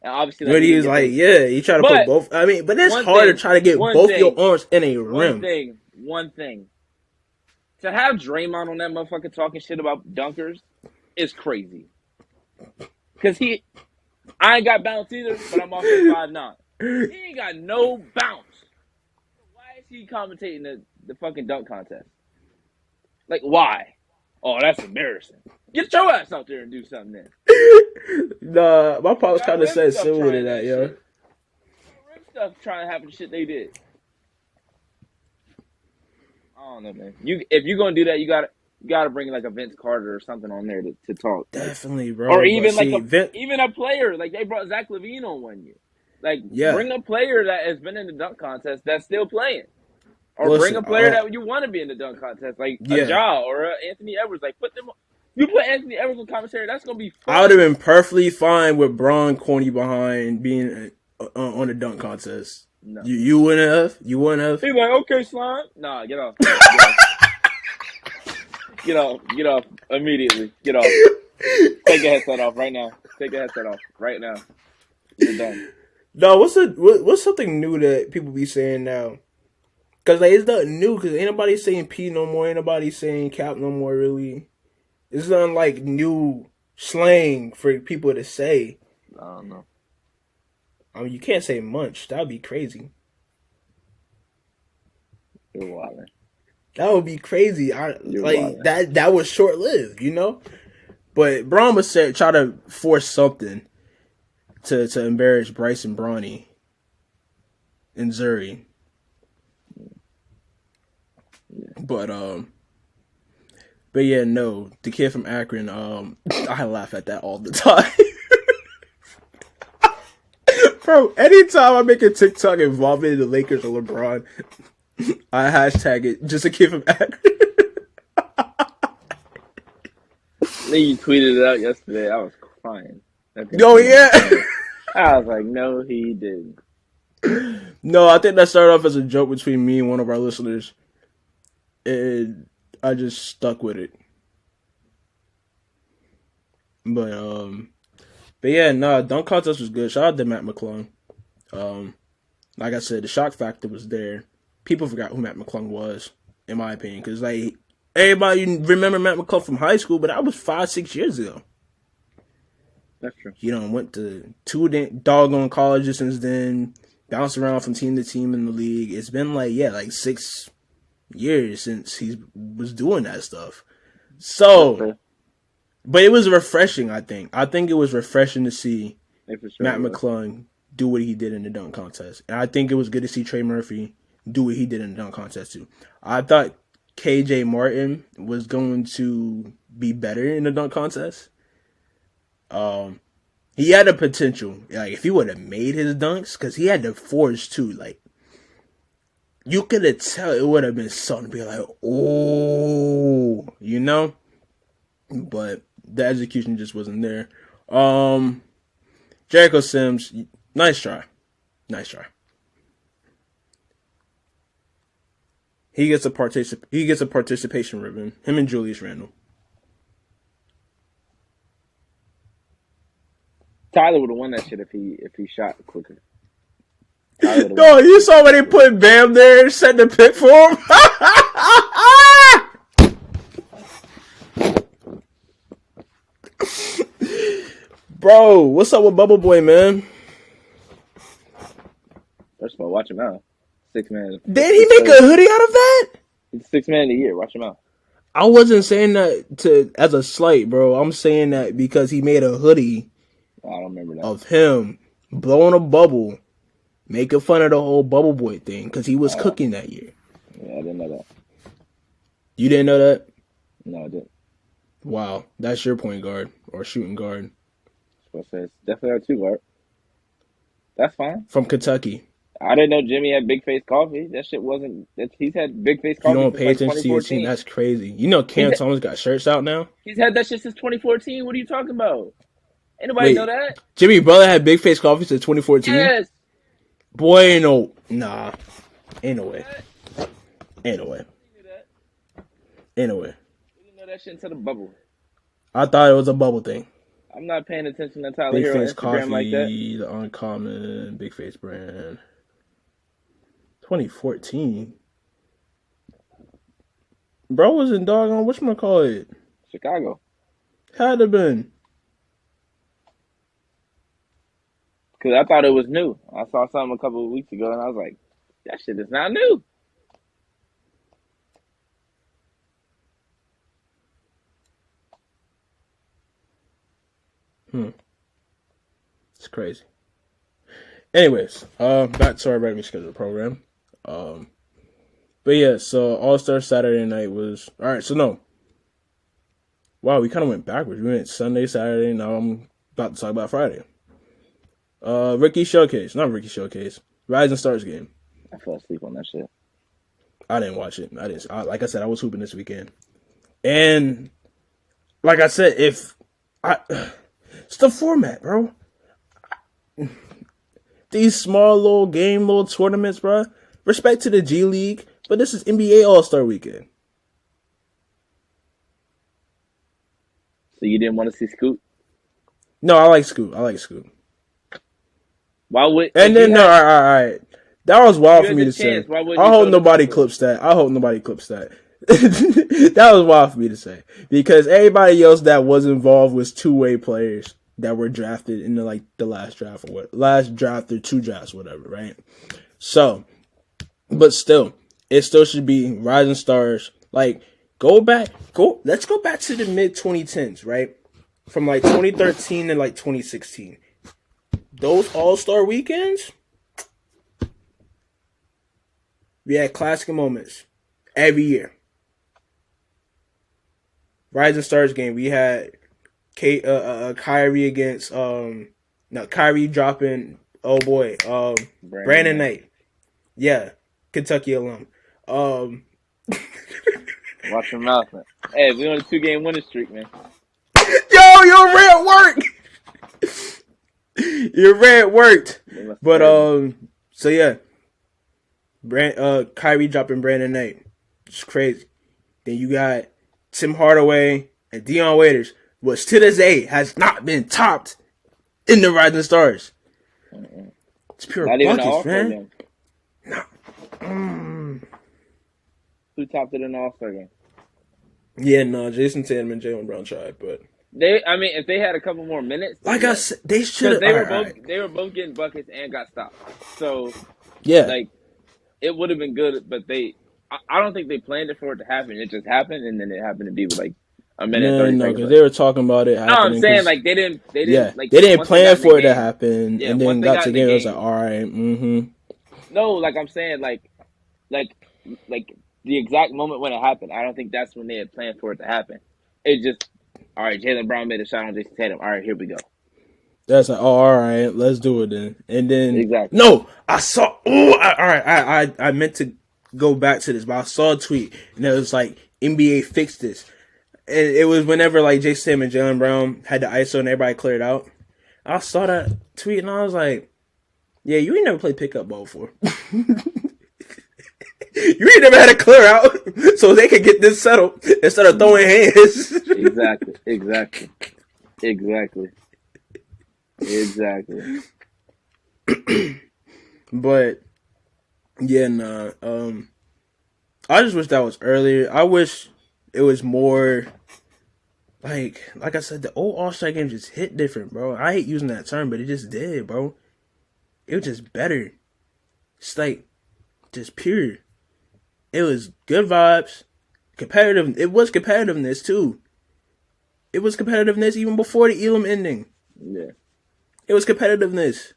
And obviously, like, he was like, you try to put both. I mean, but it's hard to try to get both your arms in a rim. One thing. To have Draymond on that motherfucker talking shit about dunkers is crazy. Because I ain't got bounce either, but I'm also 5'9". He ain't got no bounce. Why is he commentating the fucking dunk contest? Like, why? Oh, that's embarrassing. Get your ass out there and do something then. Nah, my pops kind of said similar to that, yo. Rim stuff trying to happen shit they did. I don't know, man. If you're gonna do that, you gotta bring like a Vince Carter or something on there to talk. Definitely, bro. Or even even a player like they brought Zach LaVine on one year. Like bring a player that has been in the dunk contest that's still playing. Or bring a player that you want to be in the dunk contest, like a Ja or Anthony Edwards. Like put them. You put Anthony Edwards on commentary, that's gonna be fun. I would have been perfectly fine with Braun corny behind being on the dunk contest. No. You wouldn't have. You wouldn't have. He's like, okay, slime. Nah, get off. Get off immediately. Get off. Take your headset off right now. Take your headset off right now. You're done. No, what's something new that people be saying now? Because like, it's nothing new, because ain't nobody saying P no more, ain't nobody saying Cap no more, really. It's not like new slang for people to say. I don't know. I mean, you can't say munch. That would be crazy. You're wilding. That would be crazy. That was short lived, you know. But Braun was try to force something to embarrass Bryce and Bronny and Zuri. But yeah, no, the kid from Akron, I laugh at that all the time. Bro, anytime I make a TikTok involving the Lakers or LeBron, I hashtag it just a kid from Akron. Then you tweeted it out yesterday. I was crying. Oh yeah. I was like, no, he didn't. No, I think that started off as a joke between me and one of our listeners. And I just stuck with it. But yeah, dunk contest was good. Shout out to Matt McClung. Like I said, the shock factor was there. People forgot who Matt McClung was, in my opinion, because like everybody remember Matt McClung from high school, but that was 5-6 years ago. That's true. Went to 2 doggone colleges since then, bounced around from team to team in the league. It's been like 6 years since he was doing that stuff. So, but it was refreshing, I think. I think it was refreshing to see Matt McClung do what he did in the dunk contest. And I think it was good to see Trey Murphy do what he did in the dunk contest too. I thought KJ Martin was going to be better in the dunk contest. He had the potential. Like, if he would have made his dunks, because he had the force too. Like, you could have tell it would have been something to be like, oh, you know? But the execution just wasn't there. Jericho Sims, nice try. Nice try. He gets a participation ribbon. Him and Julius Randle. Tyler would have won that shit if he shot quicker. No, you saw when they put Bam there and set the pick for him? Bro, what's up with Bubble Boy, man? First of all, watch him out. 6 man. Did he make a hoodie out of that? He's 6 man of the year. Watch him out. I wasn't saying that as a slight, bro. I'm saying that because he made a hoodie. I don't remember that. Of him blowing a bubble, making fun of the whole bubble boy thing because he was cooking that year. Yeah, I didn't know that. You didn't know that? No, I didn't. Wow, that's your point guard or shooting guard. It's definitely a 2 guard. That's fine. From Kentucky. I didn't know Jimmy had Big Face Coffee. That shit wasn't. He's had Big Face Coffee. You don't since pay attention to your team. That's crazy. You know Cam Thomas got shirts out now? He's had that shit since 2014. What are you talking about? Ain't nobody know that. Jimmy Butler had Big Face Coffee since 2014? Yes. Boy, no. Nah. Ain't no way. Ain't no way. Ain't no way. We didn't know that shit until the bubble. I thought it was a bubble thing. I'm not paying attention to Tyler Big Hero on Face Instagram Coffee, like that. The Uncommon, Big Face brand. 2014. Bro was in doggone, whatchamacallit? Chicago. Had to been. Because I thought it was new. I saw something a couple of weeks ago, and I was like, that shit is not new. It's crazy. Anyways, back to our regularly scheduled program. But yeah, so All-Star Saturday night was... Alright, so no. Wow, we kind of went backwards. We went Sunday, Saturday, now I'm about to talk about Friday. Rookie Showcase. Not Rookie Showcase. Rising Stars game. I fell asleep on that shit. I didn't watch it. Like I said, I was hooping this weekend. And, like I said, it's the format, bro. These small little tournaments, bro. Respect to the G League, but this is NBA All-Star Weekend. So you didn't want to see Scoot? No, I like Scoot. Why would? And then all right. That was wild for me to say. I hope nobody clips that. That was wild for me to say because everybody else that was involved was two-way players that were drafted in the last draft or 2 drafts, whatever, right? So, but still, it still should be Rising Stars. Let's go back to the mid 2010s, right? From 2013 to 2016. Those All-Star weekends, we had classic moments every year. Rising Stars game, we had Kyrie against Kyrie dropping Brandon Knight. Yeah, Kentucky alum. Watch your mouth, man. Hey, we on a 2-game winning streak, man. Yo, your rant worked. Your rant worked. But so yeah. Kyrie dropping Brandon Knight. It's crazy. Then you got Tim Hardaway and Dion Waiters, which to this day has not been topped in the Rising Stars. It's pure not buckets, man. Who topped it in the All-Star game? Yeah, no, Jason Tatum and Jaylen Brown tried, but if they had a couple more minutes, I said, they should have. They were both getting buckets and got stopped. So yeah, it would have been good, but I don't think they planned it for it to happen. It just happened, and then it happened to be with a minute. No, because they were talking about it happening. No, I'm saying they didn't. They didn't plan for it to happen, and then got together. It was all right. No, I'm saying the exact moment when it happened. I don't think that's when they had planned for it to happen. It just all right. Jaylen Brown made a shot on Jason Tatum. All right, here we go. That's all right. Let's do it then. And then exactly. No, I saw. All right. I meant to go back to this, but I saw a tweet and it was NBA fixed this, and it was whenever Jason Tatum and Jaylen Brown had the ISO and everybody cleared out. I saw that tweet and I was like, "Yeah, you ain't never played pickup ball before. You ain't never had a clear out, so they could get this settled instead of throwing hands." Exactly. But yeah, I just wish that was earlier. I wish it was more like I said, the old All-Star game just hit different, bro. I hate using that term, but it just did, bro. It was just better. It's just pure. It was good vibes, competitive. It was competitiveness too. It was competitiveness even before the Elam ending. Yeah. It was competitiveness.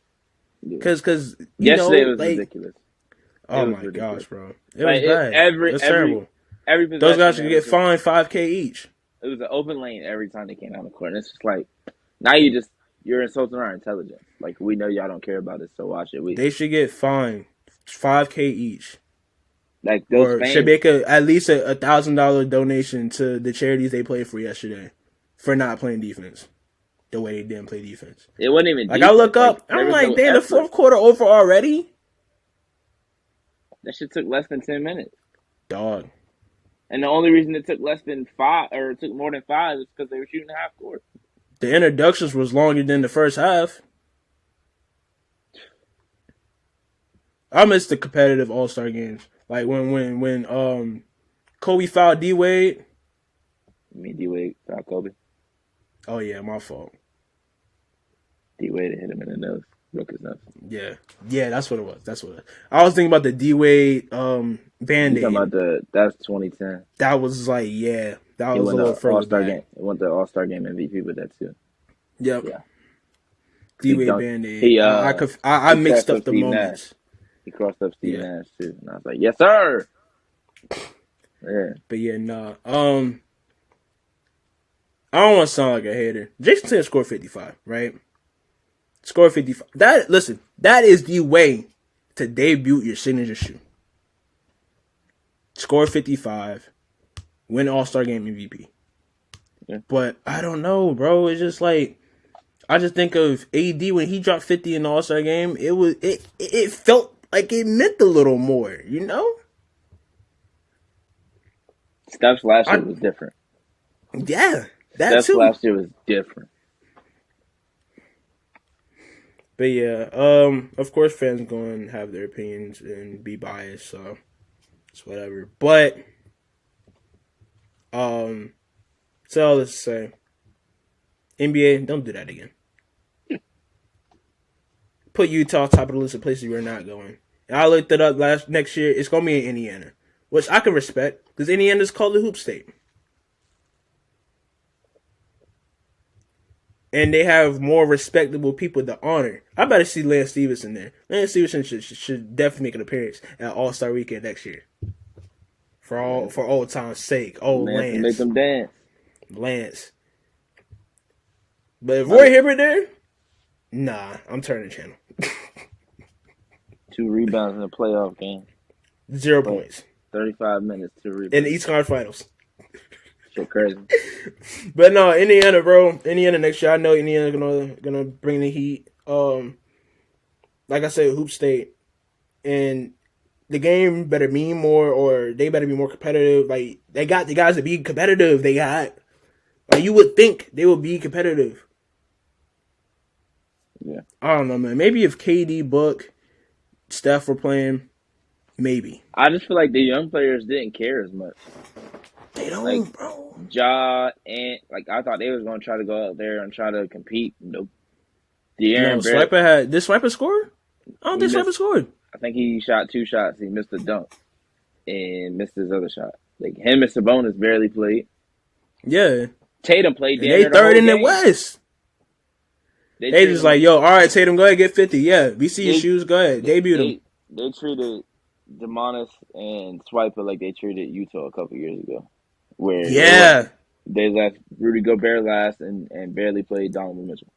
Because yesterday was ridiculous. Oh my gosh, bro! It like, was bad. It was terrible. Every those guys should get fined $5,000 each. It was an open lane every time they came down the court. And it's just like now you're insulting our intelligence. Like we know y'all don't care about it, so why should we? They should get fined $5,000 each. Like those fans should make at least a $1,000 donation to the charities they played for yesterday for not playing defense the way they didn't play defense. It wasn't even like defense. I look up, I'm like, damn, the fourth quarter over already. That shit took less than 10 minutes. Dog. And the only reason it took less than 5 or it took more than 5 is because they were shooting half court. The introductions was longer than the first half. I miss the competitive All-Star games. Like when Kobe fouled D-Wade. You mean D-Wade fouled Kobe? Oh yeah, my fault. D-Wade hit him in the nose. Broke his nose. Yeah, that's what it was. I was thinking about the D-Wade Band-Aid. You talking about that's 2010. That was like, that was a little further All-Star back. game. It went the All-Star game MVP with that too. Yep. Yeah. D-Wade Band-Aid. I mixed up the moments. He crossed up Steve Nash too, and I was like, "Yes, sir." Yeah. But yeah, nah. I don't want to sound like a hater. Jason Tatum scored 55, right? Score 55. That is the way to debut your signature shoe. Score 55. Win All-Star Game MVP. Yeah. But I don't know, bro. It's just like I just think of AD when he dropped 50 in the All-Star Game. It felt like it meant a little more, you know? Steph's last year was different. Yeah, Steph's last year was different. But yeah, of course fans going to have their opinions and be biased, so it's whatever. But, so all this to say, NBA, don't do that again. Put Utah top of the list of places you're not going. And I looked it up next year, it's going to be in Indiana, which I can respect, because Indiana's called the Hoop State. And they have more respectable people to honor. I better see Lance Stevenson there. Lance Stevenson should definitely make an appearance at All-Star Weekend next year. For old time's sake. Oh, Lance. Make them dance. Lance. But if Roy Hibbert there, nah, I'm turning the channel. 2 rebounds in a playoff game. 0 points. 35 minutes, 2 rebounds. In the East Conference Finals. So crazy. But no, Indiana, bro. Indiana next year. I know Indiana gonna bring the heat. Like I said, Hoop State. And the game better mean more, or they better be more competitive. Like, they got the guys to be competitive. Like, you would think they would be competitive. Yeah. I don't know, man. Maybe if KD, Book, Steph were playing, maybe. I just feel like the young players didn't care as much. They don't, like, bro. Ja and I thought they was gonna try to go out there and try to compete. Nope. Swiper did Swiper score? I don't think Swiper scored. I think he shot 2 shots. He missed a dunk and missed his other shot. Like, him and Sabonis barely played. Yeah. Tatum played. They third in the West. They just like, yo, all right, Tatum, go ahead, get 50. Yeah, we see your shoes. Go ahead, debut them. They treated Demonis and Swiper like they treated Utah a couple years ago. Where they left Rudy Gobert last and barely played Donovan Mitchell.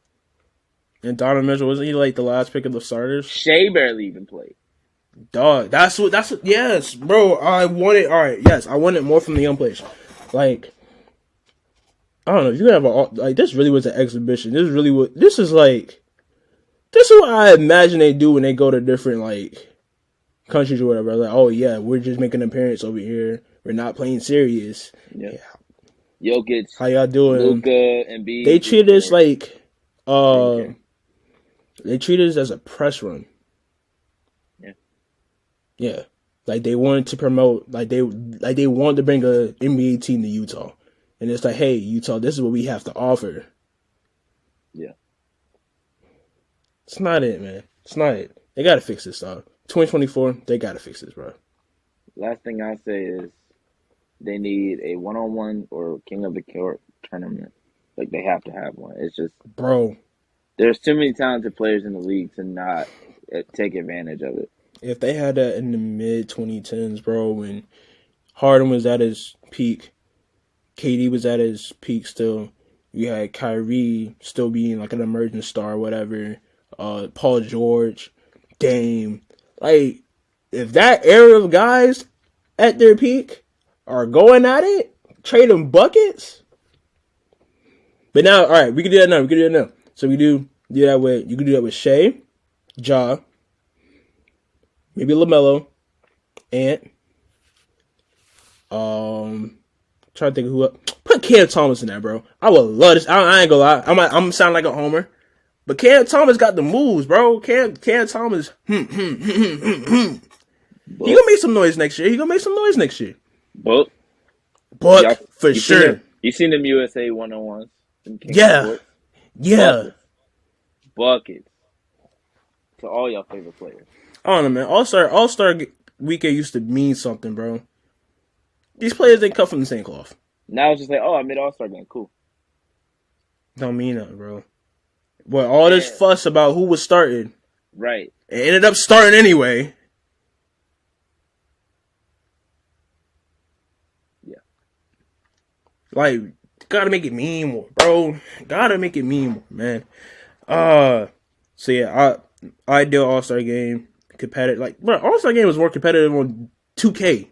And Donovan Mitchell, wasn't he like the last pick of the starters? Shea barely even played. Dog, that's what, yes, bro. I wanted more from the young players. Like, I don't know, if you have this really was an exhibition. This is what I imagine they do when they go to different, like, countries or whatever. Like, oh yeah, we're just making an appearance over here. We're not playing serious. Yeah. Jokic. How y'all doing? Luka and B. They treat us like, they treat us as a press run. Yeah. Yeah. Like, they wanted to promote, like they wanted to bring a NBA team to Utah. And it's like, hey, Utah, this is what we have to offer. Yeah. It's not it, man. It's not it. They got to fix this, dog. 2024, they got to fix this, bro. Last thing I say is they need a one-on-one or King of the Court tournament. Like, they have to have one. It's just... Bro. There's too many talented players in the league to not take advantage of it. If they had that in the mid 2010s, bro, when Harden was at his peak, KD was at his peak still. You had Kyrie still being like an emerging star or whatever. Paul George, Dame. Like, if that era of guys at their peak are going at it, trading buckets. But now, all right, we can do that now. So we do that with, you can do that with Shea, Ja, maybe LaMelo, Ant. Trying to think of who up. Put Cam Thomas in there, bro. I would love this. I ain't gonna lie. I'm sound like a homer. But Cam Thomas got the moves, bro. Cam Thomas. He gonna make some noise next year. Buck For sure. You seen them USA 101s? Yeah. Buckets. To all y'all favorite players. I don't know, man. All-Star weekend used to mean something, bro. These players didn't cut from the same cloth. Now it's just like, oh, I made All-Star game. Cool. Don't mean nothing, bro. But all this fuss about who was starting. Right. It ended up starting anyway. Yeah. Like, gotta make it mean more, bro. Gotta make it mean more, man. So yeah, ideal All-Star game. Competitive. Like, bro, All-Star game was more competitive on 2K.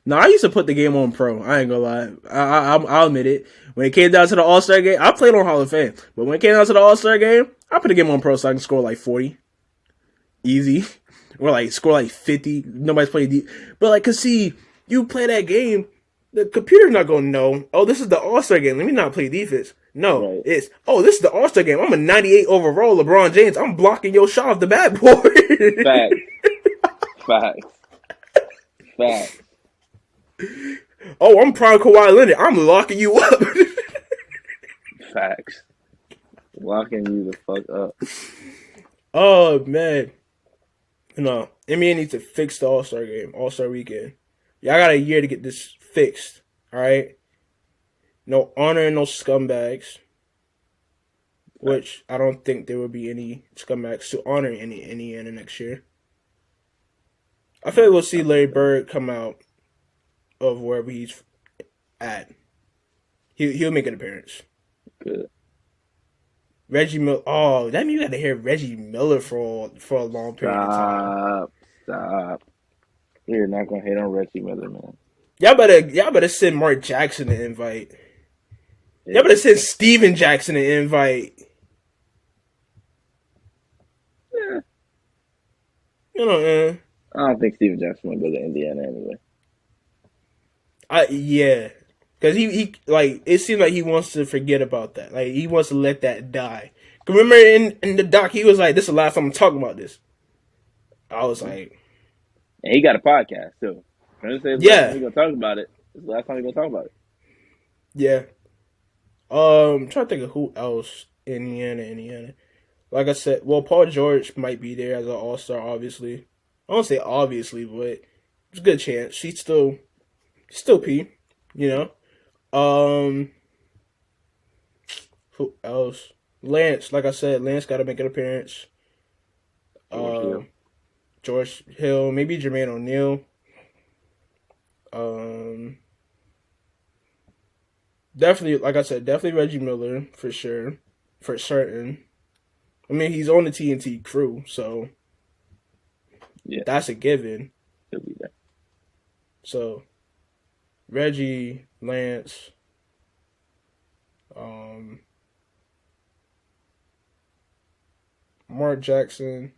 No, I used to put the game on pro. I ain't gonna lie. I'll admit it. When it came down to the All-Star game, I played on Hall of Fame. But when it came down to the All-Star game, I put the game on pro so I can score like 40. Easy. Or like score like 50. Nobody's playing deep. But like, cause see, you play that game, the computer's not gonna know, oh, this is the All-Star game. Let me not play defense. No, right. It's, oh, this is the All-Star game. I'm a 98 overall LeBron James. I'm blocking your shot off the backboard. Facts. Oh, I'm prime Kawhi Leonard. I'm locking you up. Facts. Locking you the fuck up. Oh, man. No, NBA needs to fix the All-Star game, All-Star weekend. Y'all got a year to get this fixed, all right? No honor and no scumbags. Which I don't think there will be any scumbags to honor in Indiana next year. I feel like we'll see Larry Bird come out of wherever he's at. He'll make an appearance. Good. Reggie Miller. Oh, that means you got to hear Reggie Miller for a long period of time. Stop. You're not gonna hate on Reggie Miller, man. Y'all better send Mark Jackson an invite. Yeah. Y'all better send Steven Jackson an invite. Yeah. You know, I don't think Steven Jackson would go to Indiana anyway. Yeah. Because he like, it seems like he wants to forget about that. Like, he wants to let that die. Remember in the doc, he was like, this is the last time I'm talking about this. I was like... And he got a podcast, too. Yeah. He's going to talk about it. It's the last time he's going to talk about it. Yeah. I'm trying to think of who else in Indiana. Like I said, well, Paul George might be there as an all-star, obviously. I don't say obviously, but it's a good chance. She's still P, you know. Who else? Lance, like I said, Lance got to make an appearance. George Hill, maybe Jermaine O'Neal. Definitely, like I said, definitely Reggie Miller for sure, for certain. I mean, he's on the TNT crew, so yeah, that's a given. He'll be there. So, Reggie, Lance, Mark Jackson.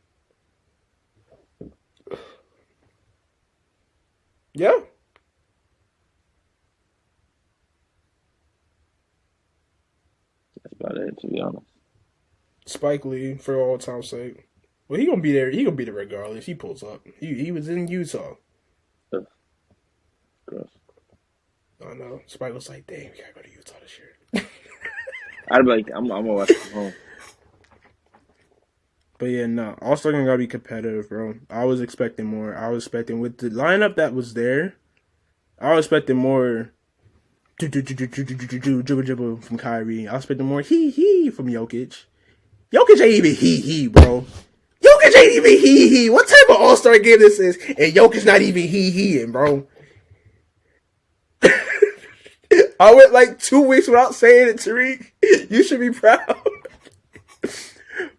Yeah. That's about it, to be honest. Spike Lee, for all time's sake. Well, he gonna be there. He gonna be there regardless. He pulls up. He was in Utah. Ugh. Gross. I know. Spike was like, "Dang, we gotta go to Utah this year." I'd be like, I'm gonna watch it from home. But yeah, no. All-Star game gotta be competitive, bro. I was expecting more. I was expecting with the lineup that was there. I was expecting more Dribble from Kyrie. I'll spit the more he from Jokic. Jokic ain't even he, bro. Jokic ain't even he. What type of All-Star game this is? And Jokic not even he, bro. I went like 2 weeks without saying it, Tariq. You should be proud.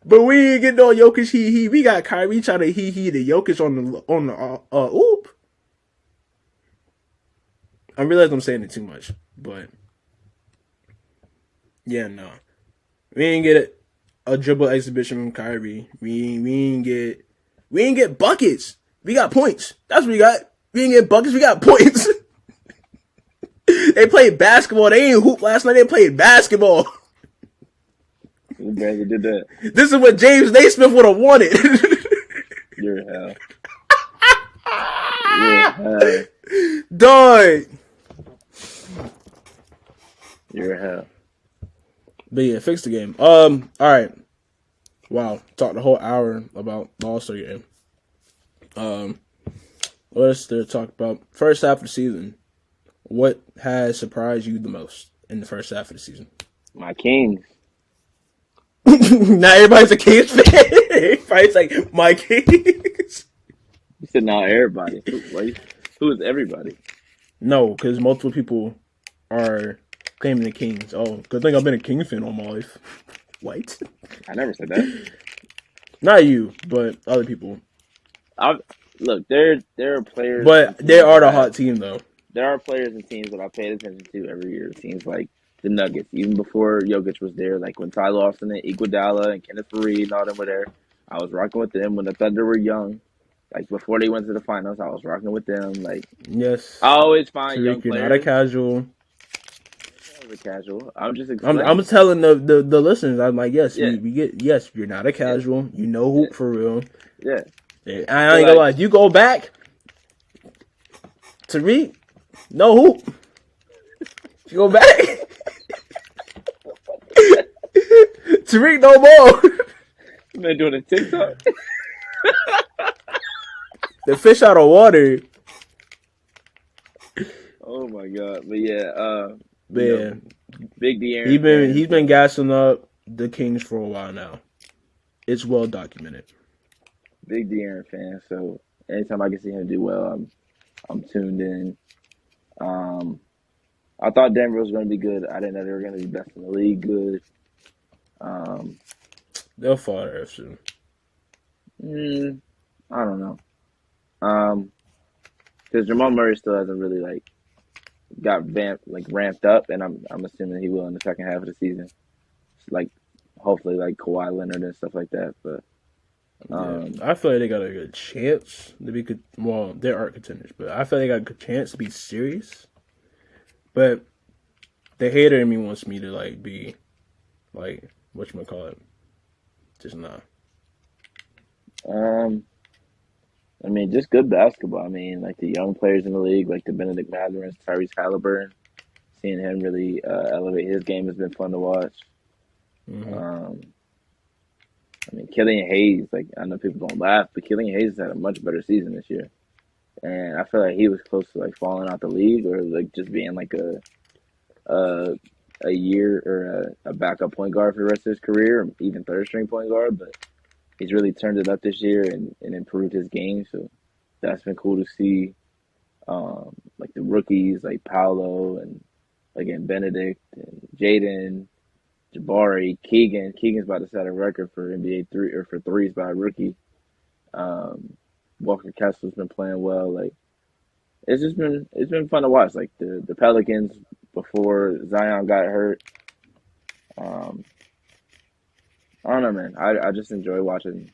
But we ain't getting no Jokic he. We got Kyrie trying to he the Jokic on the oop. I realize I'm saying it too much, but yeah, no. We ain't get a dribble exhibition from Kyrie. We ain't get buckets. We got points. That's what we got. We ain't get buckets. We got points. They played basketball. They ain't hoop last night. They played basketball. You barely did that. This is what James Naismith would have wanted. You're hell. You're hell. Dog. You're hell. But yeah, fix the game. All right. Wow, talked the whole hour about the All-Star game. What else to talk about? First half of the season. What has surprised you the most in the first half of the season? My Kings. Not everybody's a Kings fan. Everybody's like, my Kings. You said not everybody. Who is everybody? No, because multiple people are claiming the Kings. Oh, good thing I've been a Kings fan all my life. What? I never said that. Not you, but other people. Look, there are players. But they are the hot team, though. There are players and teams that I paid attention to every year. Teams like the Nuggets, even before Jokic was there, like when Ty Lawson and Iguodala and Kenneth Faried and all them were there. I was rocking with them when the Thunder were young. Like before they went to the finals, I was rocking with them. Like yes, I always find Tariq, young players. You're not a casual. I was a casual. I'm just explaining. I'm telling the listeners. I'm like, yes, yeah. we get. Yes, you're not a casual. You know hoop for real. Yeah. I ain't gonna lie. If you go back, Tariq, no hoop. You go back, Tariq, no more. You been doing a TikTok? The fish out of water. Oh my god! But yeah, man, Big De'Aaron. He's been gassing up the Kings for a while now. It's well documented. Big De'Aaron fan, so anytime I can see him do well, I'm tuned in. I thought Denver was going to be good. I didn't know they were going to be best in the league. Good. They'll fall there soon. I don't know. Because Jamal Murray still hasn't really got ramped up, and I'm assuming he will in the second half of the season. Hopefully Kawhi Leonard and stuff like that. But I feel like they got a good chance to be good. Well, they aren't contenders, but I feel like they got a good chance to be serious. But the hater in me wants me to be whatchamacallit. Just not. I mean, just good basketball. I mean, the young players in the league, like the Benedict Mathurin, Tyrese Halliburton, seeing him really elevate his game has been fun to watch. Mm-hmm. I mean, Killian Hayes, I know people don't laugh, but Killian Hayes has had a much better season this year. And I feel like he was close to falling out the league or just being a year or a backup point guard for the rest of his career, or even third string point guard. But he's really turned it up this year and improved his game. So that's been cool to see. The rookies like Paolo and again Benedict and Jaden, Jabari, Keegan. Keegan's about to set a record for NBA threes by a rookie. Walker Kessler's been playing well. It's been fun to watch. The Pelicans before Zion got hurt. I don't know, man. I just enjoy watching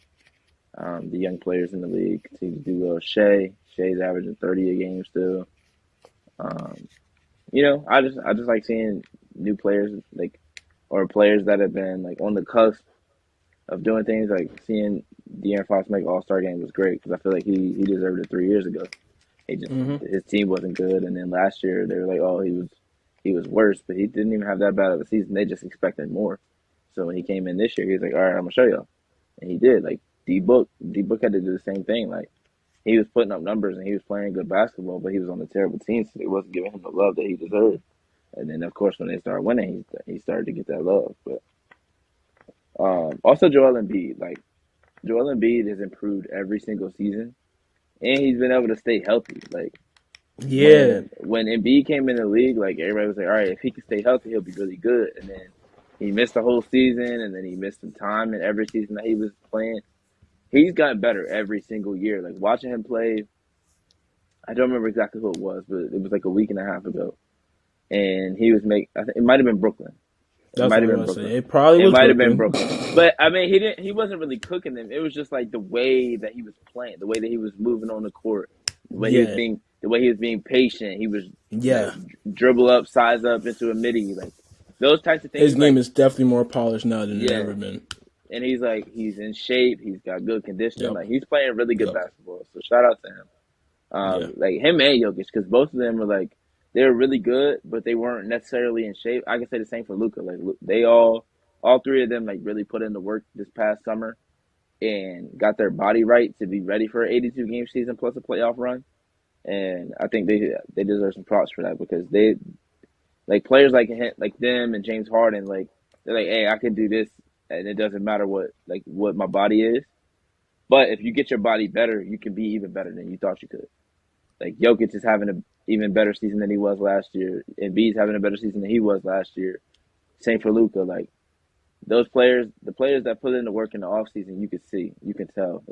the young players in the league continue to do well. Shay's averaging 30 a game still. I just like seeing new players or players that have been on the cusp of doing things. Seeing De'Aaron Fox make All-Star game was great because I feel like he deserved it 3 years ago. His team wasn't good, and then last year they were like, oh, he was worse, but he didn't even have that bad of a season. They just expected more. So when he came in this year, he was like, all right, I'm gonna show y'all, and he did. D-Book had to do the same thing. He was putting up numbers and he was playing good basketball, but he was on a terrible team, so they wasn't giving him the love that he deserved. And then, of course, when they started winning, he started to get that love. But also Joel Embiid. Like, Joel Embiid has improved every single season, and he's been able to stay healthy. Like, Yeah. when Embiid came in the league, like, everybody was like, all right, if he can stay healthy, he'll be really good. And then he missed the whole season, and then he missed some time in every season that he was playing. He's gotten better every single year. Like, watching him play, I don't remember exactly who it was, but it was like a week and a half ago. And he was I think it might have been Brooklyn. It That's might what have I been was saying. Brooklyn. It probably It was might have been Brooklyn. Brooklyn. But I mean, he wasn't really cooking them. It was just like the way that he was playing, the way that he was moving on the court, Yeah. the way he was being patient. He was like Yeah. dribble up, size up into a midi, like those types of His things. game Like, is definitely more polished now than it yeah, ever been. and he's in shape. He's got good conditioning. Yep. Like, he's playing really good Yep. basketball. So shout out to him. Yeah. Like him and Jokic, because both of them were like, they were really good, but they weren't necessarily in shape. I can say the same for Luka. Like, they all three of them, like, really put in the work this past summer and got their body right to be ready for an 82 game season plus a playoff run. And I think they deserve some props for that, because they, like, players like them and James Harden, like, they're like, hey, I can do this, and it doesn't matter what my body is. But if you get your body better, you can be even better than you thought you could. Like, Jokic is having an even better season than he was last year. Embiid's having a better season than he was last year. Same for Luka. Like, those players, the players that put in the work in the offseason, you can tell.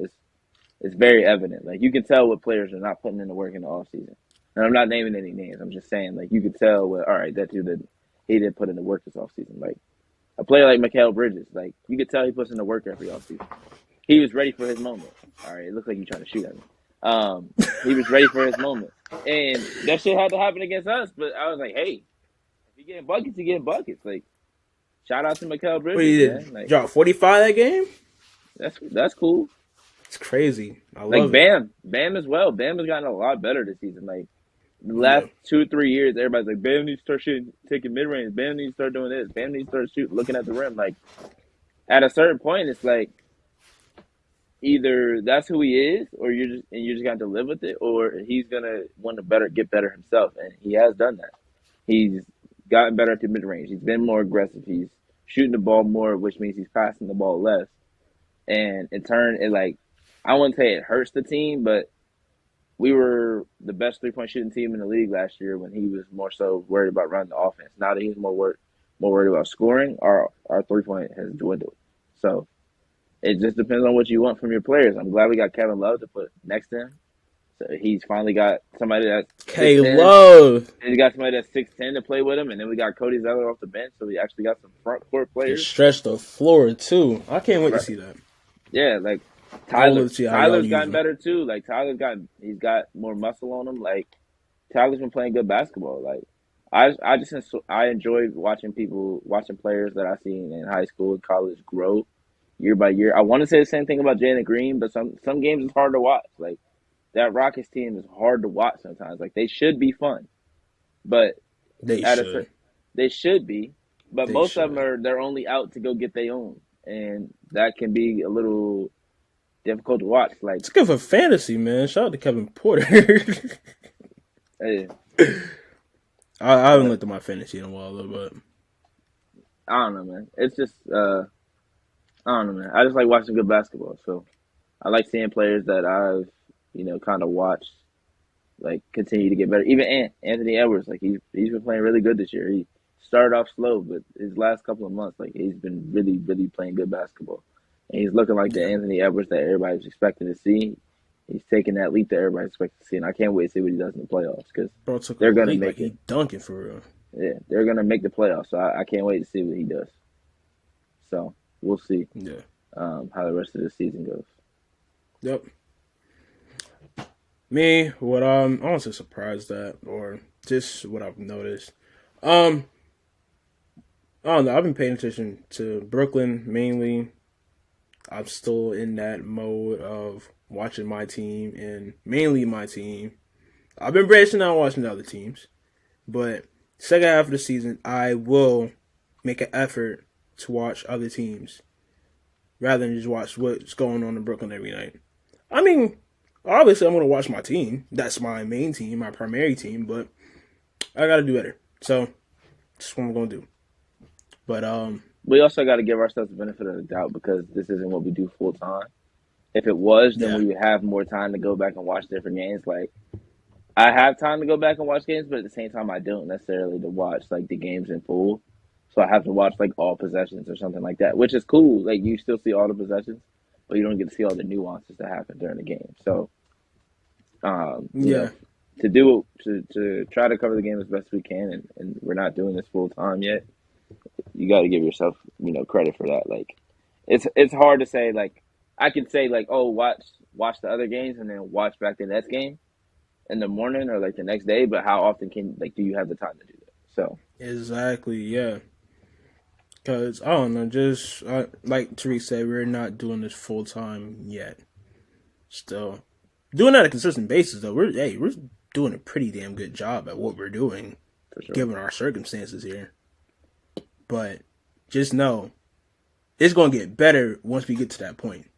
It's very evident. Like, you can tell what players are not putting in the work in the offseason. And I'm not naming any names. I'm just saying, like, you can tell all right, that dude he didn't put in the work this offseason. Like, a player like Mikal Bridges, like, you could tell he puts in the work every offseason. He was ready for his moment. All right, it looks like you're trying to shoot at me. He was ready for his moment, and that shit had to happen against us. But I was like, hey, if you getting buckets, you getting buckets. Like, shout out to Mikal What he Bridges, did? man. Like, Drop 45 that game? that's cool. It's crazy. I Like, love it. Bam as well. Bam has gotten a lot better this season. Like, the Yeah. last 2-3 years, everybody's like, Bam needs to start shooting, taking mid range. Bam needs to start doing this. Bam needs to start shooting, looking at the rim. Like, at a certain point, it's like, either that's who he is, or you're just gonna have to live with it, or he's gonna want to get better himself, and he has done that. He's gotten better at the mid range. He's been more aggressive. He's shooting the ball more, which means he's passing the ball less. And in turn, it, like, I wouldn't say it hurts the team, but we were the best 3-point shooting team in the league last year when he was more so worried about running the offense. Now that he's more worried about scoring, our 3-point has dwindled. So it just depends on what you want from your players. I'm glad we got Kevin Love to put next to him. So he's finally got somebody that's K 6'10". Love. He's got somebody that's 6'10" to play with him, and then we got Cody Zeller off the bench, so we actually got some front court Can players. stretch the floor too. I can't wait to Right. see that. Yeah, like Tyler's gotten better too. Like, he's got more muscle on him. Like, Tyler's been playing good basketball. Like, I enjoy watching players that I've seen in high school and college grow year by year. I want to say the same thing about Jalen Green, but some games it's hard to watch. Like, that Rockets team is hard to watch sometimes. Like, they should be fun, but They at a should. certain, they should be, but They most should. of them they're only out to go get their own, and that can be a little difficult to watch. Like, It's good for fantasy, man. Shout out to Kevin Porter. hey, I haven't looked at my fantasy in a while though, but I don't know, man. It's just I don't know, man. I just like watching good basketball, so I like seeing players that I've kind of watched, like, continue to get better. Even Anthony Edwards, like, he's been playing really good this year. He started off slow, but his last couple of months, like, he's been really, really playing good basketball. And he's looking like the Anthony Edwards that everybody's expecting to see. He's taking that leap that everybody's expecting to see, and I can't wait to see what he does in the playoffs, because they're going to make it. He dunking for real. Yeah, they're going to make the playoffs, so I can't wait to see what he does. So we'll see how the rest of the season goes. Yep. Me, what I'm honestly surprised at, or just what I've noticed. I don't know. I've been paying attention to Brooklyn mainly. I'm still in that mode of watching my team and mainly my team. I've been branching out watching the other teams, but second half of the season, I will make an effort to watch other teams rather than just watch what's going on in Brooklyn every night. I mean, obviously, I'm going to watch my team. That's my main team, my primary team, but I got to do better. So, That's what I'm gonna do. But we also got to give ourselves the benefit of the doubt because this isn't what we do full time. If it was, then we would have more time to go back and watch different games. Like I have time to go back and watch games, but at the same time, I don't necessarily to watch like the games in full. So I have to watch like all possessions or something like that, which is cool. Like you still see all the possessions, but you don't get to see all the nuances that happen during the game. So, you know, to try to cover the game as best we can, and we're not doing this full time yet. You got to give yourself, credit for that. Like, it's hard to say. Like, I could say like, oh, watch the other games and then watch back the next game in the morning or like the next day. But how often do you have the time to do that? So exactly, yeah. Because I don't know, just like Tariq said, we're not doing this full time yet. Still doing that on a consistent basis though. We're doing a pretty damn good job at what we're doing, given our circumstances here. But just know, it's going to get better once we get to that point.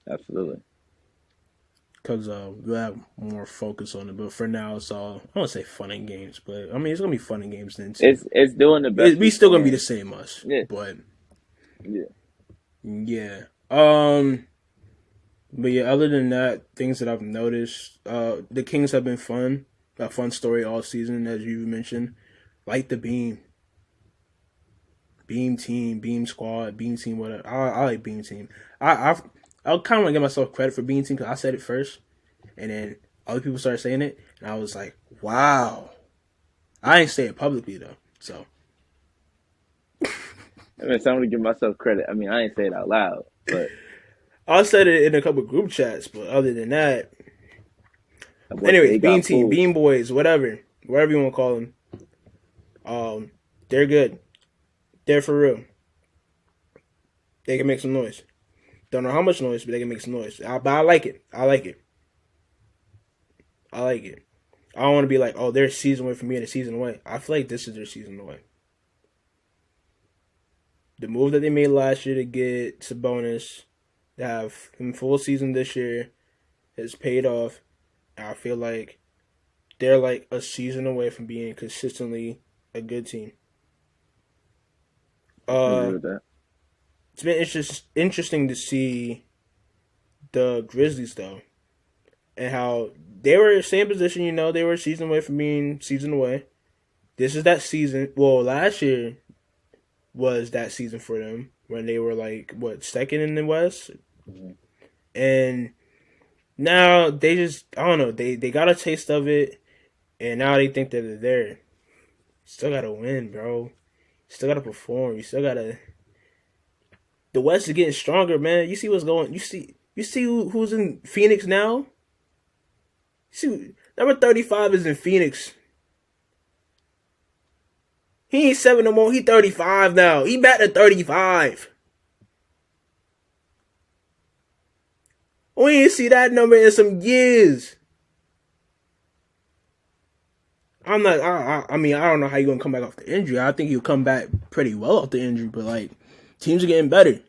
Absolutely. Because we'll have more focus on it. But for now, it's all, I don't want to say fun and games, but I mean, it's going to be fun and games then too. It's doing the best. We still going to be the same us. Yeah. But, yeah. Yeah. But yeah, other than that, things that I've noticed, the Kings have been fun. A fun story all season, as you mentioned. Like the Beam team, Beam squad, Beam team, whatever. I like Beam team. I kind of want to give myself credit for Beam team because I said it first, and then other people started saying it, and I was like, wow. I ain't say it publicly though, so. I mean, so I'm gonna give myself credit. I mean, I ain't say it out loud, but I said it in a couple group chats. But other than that, anyways, Beam team, Beam boys, whatever you want to call them. They're good. They're for real. They can make some noise. Don't know how much noise, but they can make some noise. But I like it. I like it. I don't want to be like, oh, they're a season away from me and a season away. I feel like this is their season away. The move that they made last year to get Sabonis, to have him full season this year, has paid off. I feel like they're like a season away from being consistently a good team. It's been interesting to see the Grizzlies though, and how they were in the same position. They were a season away from being season away. This is that season. Well, last year was that season for them when they were like second in the West, and now they just I don't know they got a taste of it, and now they think that they're there. Still gotta win, bro. Still gotta perform. You still gotta. The West is getting stronger, man. You see what's going. You see who's in Phoenix now. See, number 35 is in Phoenix. He ain't 7 no more. He 35 now. He back to 35. We ain't see that number in some years. I mean, I don't know how you're going to come back off the injury. I think you'll come back pretty well off the injury, but, like, teams are getting better.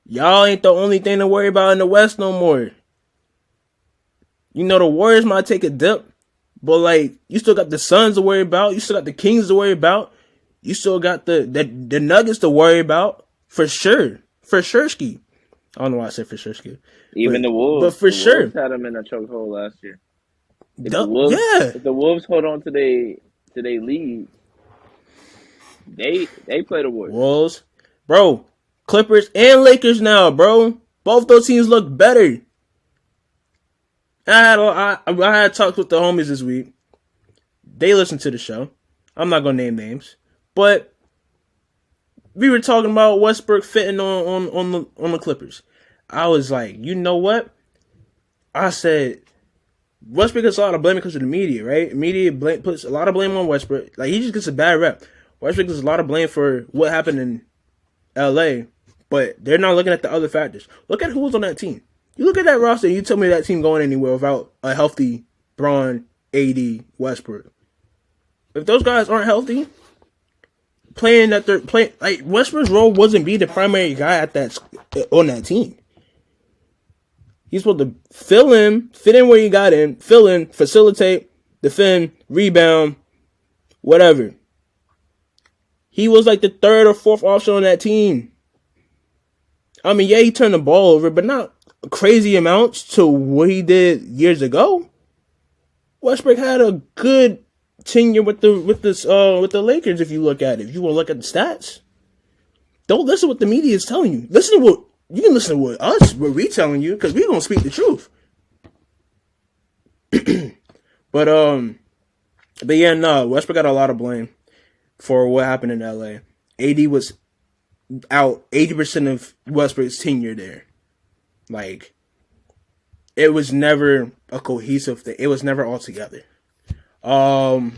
Y'all ain't the only thing to worry about in the West no more. The Warriors might take a dip, but, like, you still got the Suns to worry about. You still got the Kings to worry about. You still got the Nuggets to worry about. For sure. For sure, Ski. I don't know why I said for sure, Ski. Even the Wolves. But for sure. Wolves had them in a chokehold last year. If the Wolves hold on to their lead, they play the Warriors. Wolves. Bro, Clippers and Lakers now, bro. Both those teams look better. I had talks with the homies this week. They listened to the show. I'm not gonna name names, but we were talking about Westbrook fitting on the Clippers. I was like, you know what? I said Westbrook gets a lot of blame because of the media, right? Media puts a lot of blame on Westbrook. Like, he just gets a bad rep. Westbrook gets a lot of blame for what happened in LA, but they're not looking at the other factors. Look at who was on that team. You look at that roster and you tell me that team going anywhere without a healthy Braun, AD, Westbrook. If those guys aren't healthy, like, Westbrook's role wasn't be the primary guy on that team. He's supposed to fit in where you got in, fill in, facilitate, defend, rebound, whatever. He was like the third or fourth option on that team. I mean, yeah, he turned the ball over, but not crazy amounts to what he did years ago. Westbrook had a good tenure with the Lakers. If you look at it, if you want to look at the stats, don't listen to what the media is telling you. Listen to what you can listen to what we telling you, because we gonna speak the truth. But yeah, no, Westbrook got a lot of blame for what happened in LA. AD was out 80% of Westbrook's tenure there. Like, it was never a cohesive thing. It was never all together. But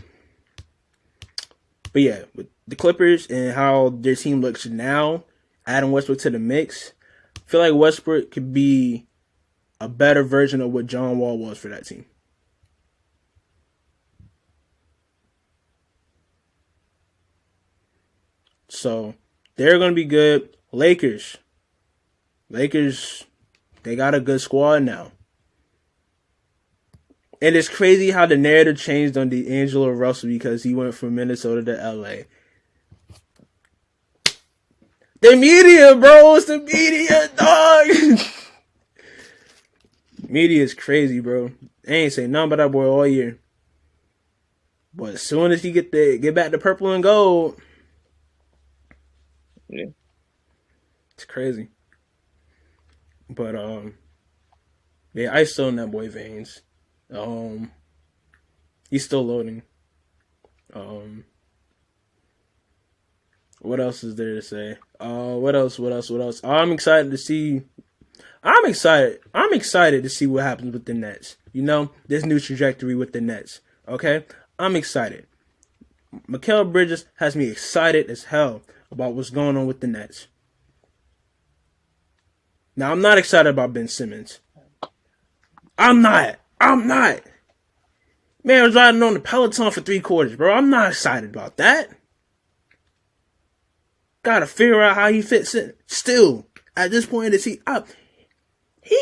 yeah, with the Clippers and how their team looks now, adding Westbrook to the mix, I feel like Westbrook could be a better version of what John Wall was for that team. So they're going to be good. Lakers, they got a good squad now. And it's crazy how the narrative changed on D'Angelo Russell because he went from Minnesota to LA. The media, bro. It's the media, dog. Media is crazy, bro. They ain't say nothing about that boy all year. But as soon as he get back to purple and gold, yeah, it's crazy. But yeah, I still in that boy veins. He's still loading. What else is there to say? What else? I'm excited to see what happens with the Nets. You know, this new trajectory with the Nets. Okay? I'm excited. Mikal Bridges has me excited as hell about what's going on with the Nets. Now, I'm not excited about Ben Simmons. I'm not. Man, I was riding on the Peloton for 3 quarters, bro. I'm not excited about that. Gotta figure out how he fits in. Still, at this point, he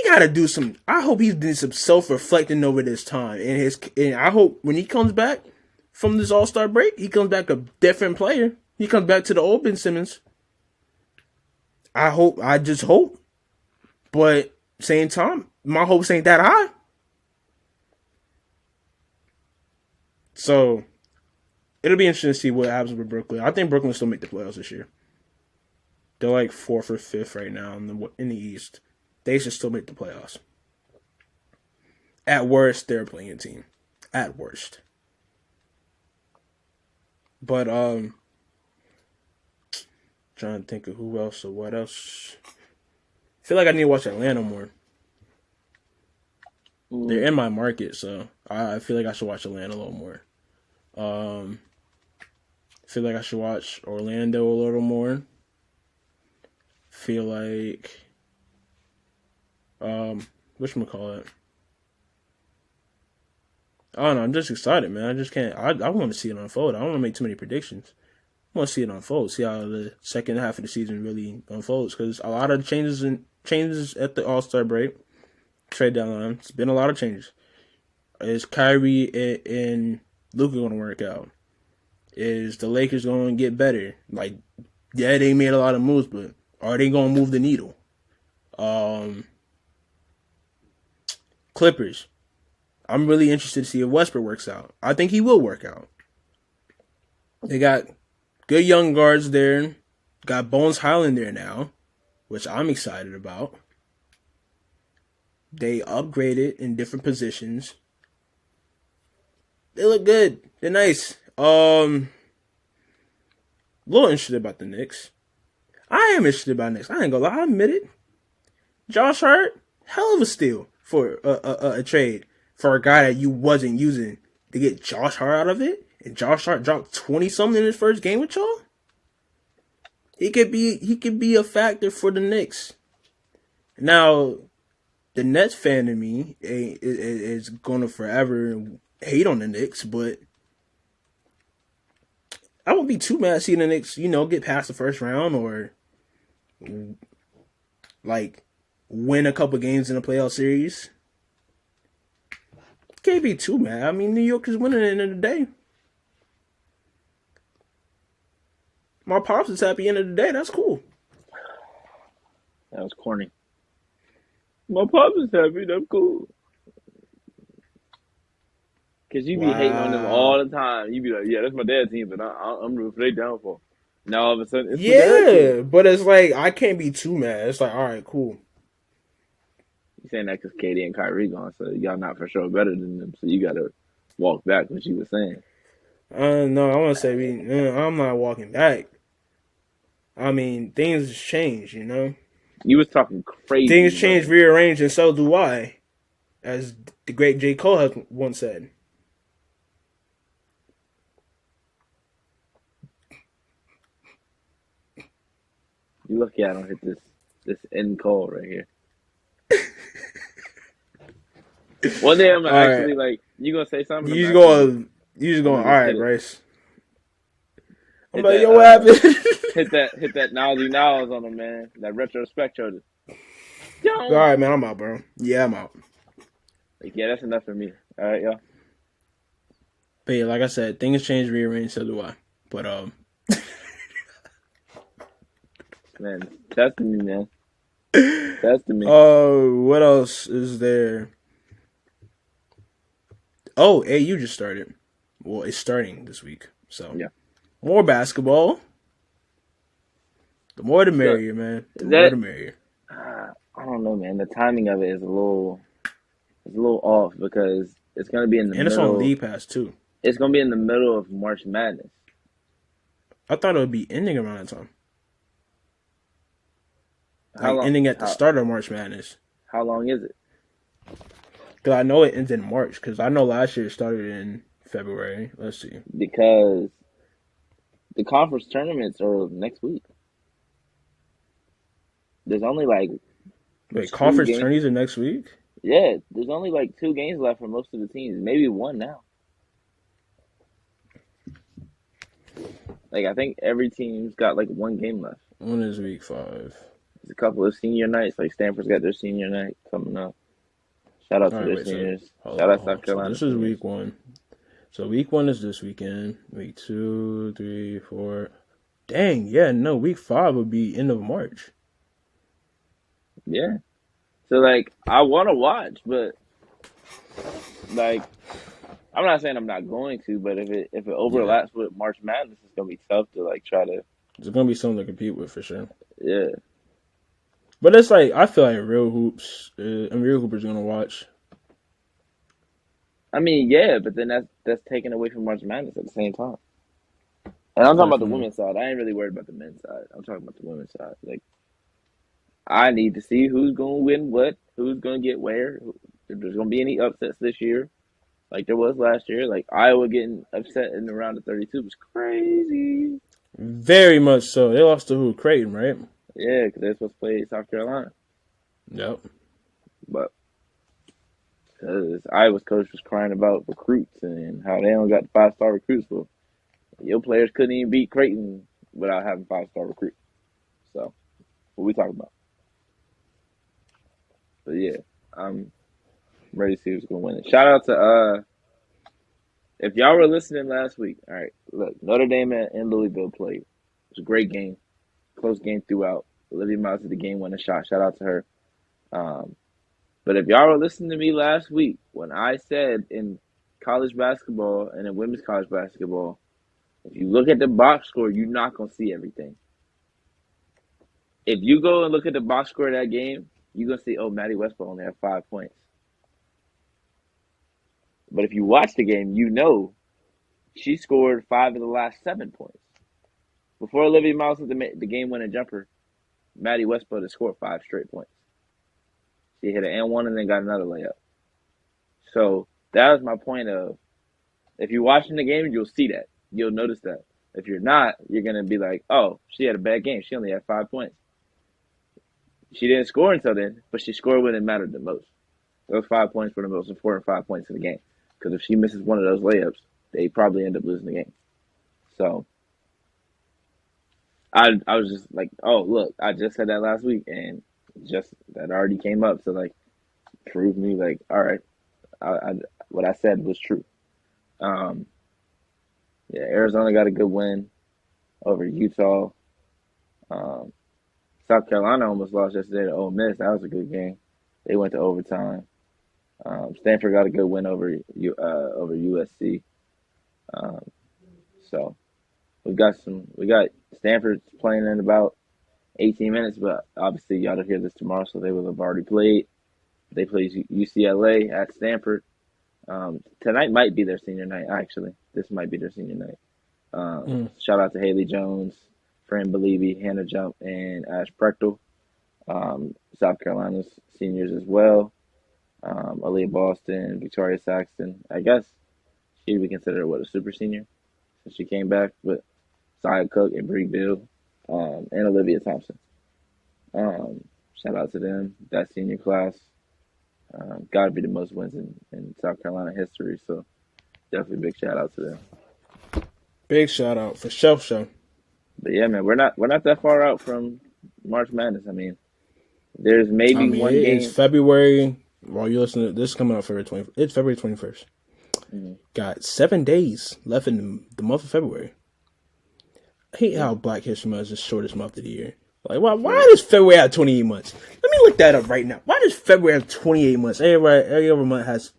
gotta do some. I hope he's doing some self-reflecting over this time, and I hope when he comes back from this All-Star break, he comes back a different player. He comes back to the old Ben Simmons. I just hope. But same time, my hopes ain't that high. So it'll be interesting to see what happens with Brooklyn. I think Brooklyn will still make the playoffs this year. They're like 4th or 5th right now in the East. They should still make the playoffs. At worst, they're a playing team. At worst. But trying to think of who else or what else. I feel like I need to watch Atlanta more. They're in my market, so I feel like I should watch Atlanta a little more. I feel like I should watch Orlando a little more. Feel like whatchamacallit? I don't know, I'm just excited, man. I just can't I want to see it unfold. I don't want to make too many predictions. I want to see it unfold, see how the second half of the season really unfolds, because a lot of changes at the All-Star break, trade deadline. It's been a lot of changes. Is Kyrie and Luka going to work out? Is the Lakers going to get better? Like, yeah, they made a lot of moves, but are they going to move the needle? Clippers. I'm really interested to see if Westbrook works out. I think he will work out. They got good young guards there. Got Bones Highland there now, which I'm excited about. They upgraded in different positions. They look good. They're nice. A little interested about the Knicks. I am interested about Knicks. I ain't gonna lie, I admit it. Josh Hart, hell of a steal for a trade for a guy that you wasn't using to get Josh Hart out of it. And Josh Hart dropped 20-something in his first game with y'all. He could be a factor for the Knicks. Now, the Nets fan in me is gonna forever hate on the Knicks, but I won't be too mad seeing the Knicks, get past the first round or like win a couple games in a playoff series. Can't be too mad. I mean, New York is winning at the end of the day. my pops is happy end of the day. That's cool. That was corny. My pops is happy. That's cool. Because you be hating on them all the time. You be like, yeah, that's my dad's team, but I'm rooting for their downfall. Now all of a sudden, it's my dad's team. But it's like, I can't be too mad. It's like, all right, cool. You saying that because Katie and Kyrie gone, so y'all not for sure better than them, so you got to walk back what you were saying. No, I want to say, I'm not walking back. I mean, things change, you know? You was talking crazy. Things change, rearrange, and so do I. As the great J. Cole has once said. You lucky I don't hit this end call right here. One day I'm actually like, you gonna say something? You just going, all right, Bryce. I'm like, yo, what happened? hit that now's on him, man. That retrospect showed it. All right, man, I'm out, bro. Yeah, I'm out. Like, yeah, that's enough for me. All right, y'all. But yeah, like I said, things change, rearrange, so do I. But man, testing me, man. Testing me. What else is there? Oh, AU just started. Well, it's starting this week. So yeah, more basketball. The more the merrier, man. The more the merrier. I don't know, man. The timing of it is a little off because it's gonna be in the middle. And it's on League Pass too. It's gonna be in the middle of March Madness. I thought it would be ending around that time. How long? Ending at the start of March Madness. How long is it? Because I know it ends in March. Because I know last year it started in February. Let's see. Because the conference tournaments are next week. There's only like... Wait, conference tourneys are next week? Yeah, there's only like 2 games left for most of the teams. Maybe 1 now. Like, I think every team's got like 1 game left. When is week 5? There's a couple of senior nights. Like, Stanford's got their senior night coming up. Shout out to their seniors. Shout out South Carolina. So this is week 1. So week 1 is this weekend. Week 2, 3, 4. Dang, yeah, no, week 5 would be end of March. Yeah. So, like, I want to watch, but, like, I'm not saying I'm not going to, but if it overlaps with March Madness, it's going to be tough to, like, try to... There's going to be something to compete with, for sure. Yeah. But it's like, I feel like real hoopers going to watch. I mean, yeah, but then that's taken away from March Madness at the same time. And I'm talking about the women's side. I ain't really worried about the men's side. I'm talking about the women's side. Like, I need to see who's going to win what, who's going to get where, if there's going to be any upsets this year, like there was last year. Like, Iowa getting upset in the round of 32 was crazy. Very much so. They lost to who? Creighton, right? Yeah, because they're supposed to play South Carolina. Yep. But because Iowa's coach was crying about recruits and how they only got 5-star recruits. Well, your players couldn't even beat Creighton without having 5-star recruits. So, what we talking about? But yeah, I'm ready to see who's going to win it. Shout out to, if y'all were listening last week, all right, look, Notre Dame and Louisville played. It was a great game. Close game throughout. Olivia Miles did the game-winning shot. Shout out to her. But if y'all were listening to me last week, when I said in college basketball and in women's college basketball, if you look at the box score, you're not going to see everything. If you go and look at the box score of that game, you're going to see, Maddie Westball only had 5 points. But if you watch the game, you know she scored 5 of the last 7 points. Before Olivia Miles hit the game-winning jumper, Maddie Westball had scored 5 straight points. She hit an and-1 and then got another layup. So that was my point of, if you're watching the game, you'll see that. You'll notice that. If you're not, you're going to be like, she had a bad game. She only had 5 points. She didn't score until then, but she scored when it mattered the most. Those 5 points were the most important 5 points in the game. Because if she misses one of those layups, they probably end up losing the game. So I was just like, look, I just said that last week, and just that already came up. So, like, prove me, like, all right, what I said was true. Yeah, Arizona got a good win. over Utah. South Carolina almost lost yesterday to Ole Miss. That was a good game. They went to overtime. Stanford got a good win over USC. So we got Stanford playing in about 18 minutes, but obviously y'all don't hear this tomorrow, so they will have already played. They play UCLA at Stanford. Tonight might be their senior night, actually. This might be their senior night. Shout out to Haley Jones, Fran Believe, Hannah Jump, and Ash Prechtel. South Carolina's seniors as well. Aaliyah Boston, Victoria Saxton. I guess she'd be considered a super senior since she came back, but Saya Cook and Bree Bill, and Olivia Thompson. Shout out to them. That senior class. Got to be the most wins in South Carolina history, so definitely big shout out to them. Big shout out for sure. But yeah, man, we're not that far out from March Madness. I mean, there's maybe one game. It's February. While you listen to this, coming out February 20th. It's February 21st. Mm-hmm. Got 7 days left in the month of February. I hate how Black History Month is the shortest month of the year. Like, why does February have 28 months? Let me look that up right now. Why does February have 28 months? Every other month has.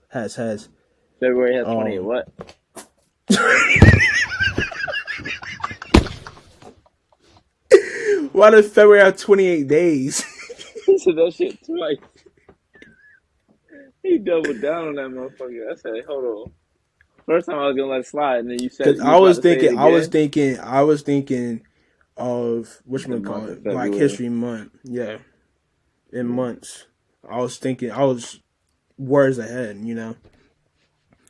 February has 28 what? Why does February have 28 days? He said that shit twice. He doubled down on that motherfucker. I said, hold on. First time I was gonna let it slide, and then you said I was thinking of whatchamacallit, Black History Month. Yeah. In months. I was words ahead, you know.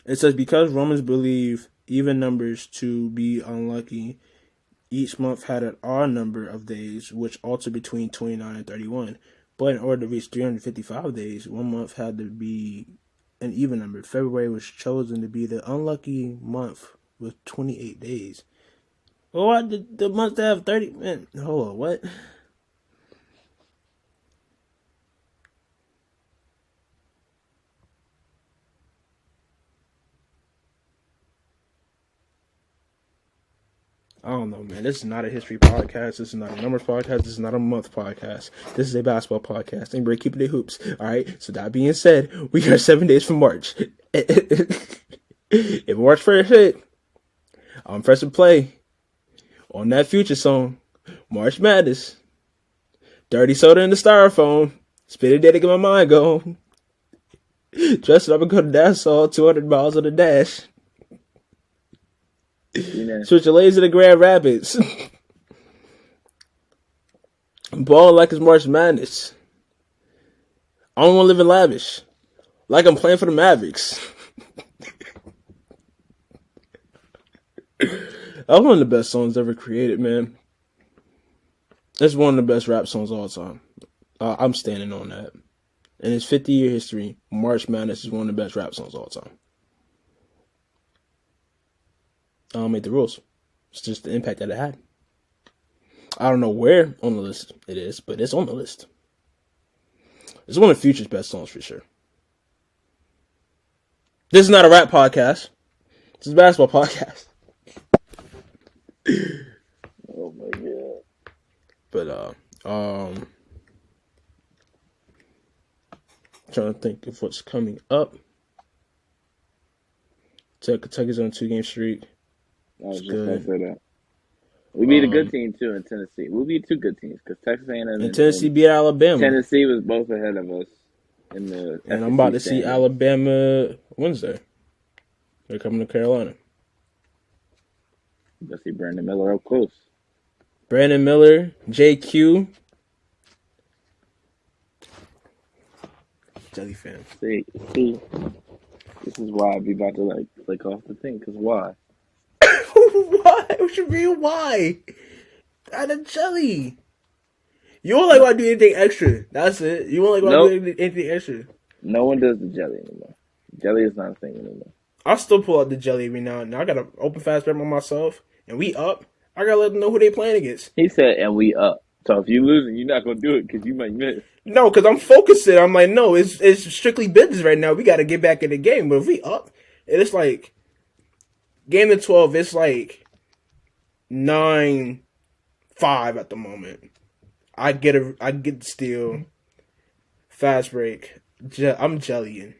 It says because Romans believe even numbers to be unlucky, each month had an odd number of days, which altered between 29 and 31. But in order to reach 355 days, one month had to be an even number. February was chosen to be the unlucky month with 28 days. Well, why did the month have 30? Man, hold on, what? I don't know, man. This is not a history podcast. This is not a numbers podcast. This is not a month podcast. This is a basketball podcast. Anybody keeping the hoops. All right. So that being said, we got 7 days from March. If March 1st hit, I'm pressing play on that future song, March Madness. Dirty soda in the styrofoam. Spit a day to get my mind going. Dress it up and go to Nassau. 200 miles on the dash. Switch your lanes to the Grand Rapids. Ball like it's March Madness. I don't want to live in lavish. Like I'm playing for the Mavericks. That's one of the best songs ever created, man. It's one of the best rap songs of all time. I'm standing on that. In its 50-year history, March Madness is one of the best rap songs of all time. I don't make the rules. It's just the impact that it had. I don't know where on the list it is, but it's on the list. It's one of Future's best songs for sure. This is not a rap podcast. This is a basketball podcast. Oh my god. But trying to think of what's coming up. Kentucky's on a 2-game streak. I was just going to say that. We beat a good team, too, in Tennessee. We beat 2 good teams, because Texas A&M and Tennessee beat Alabama. Tennessee was both ahead of us in the And SEC I'm about to see Alabama Wednesday. They're coming to Carolina. You'll see Brandon Miller up close. Brandon Miller, JQ. Jelly fan. See, this is why I'd be about to, click off the thing, because why? Why? What you mean, why? Out of jelly. You won't want to do anything extra. That's it. You won't want to do anything extra. No one does the jelly anymore. Jelly is not a thing anymore. I'll still pull out the jelly every now and then. I got to open fast bet on myself, and we up. I got to let them know who they playing against. He said, and we up. So if you losing, you're not going to do it because you might miss. No, because I'm focusing. I'm like, no, it's strictly business right now. We got to get back in the game. But if we up, it's like game to 12. It's like 9 5 at the moment. I get the steal. Fast break. I'm jellying.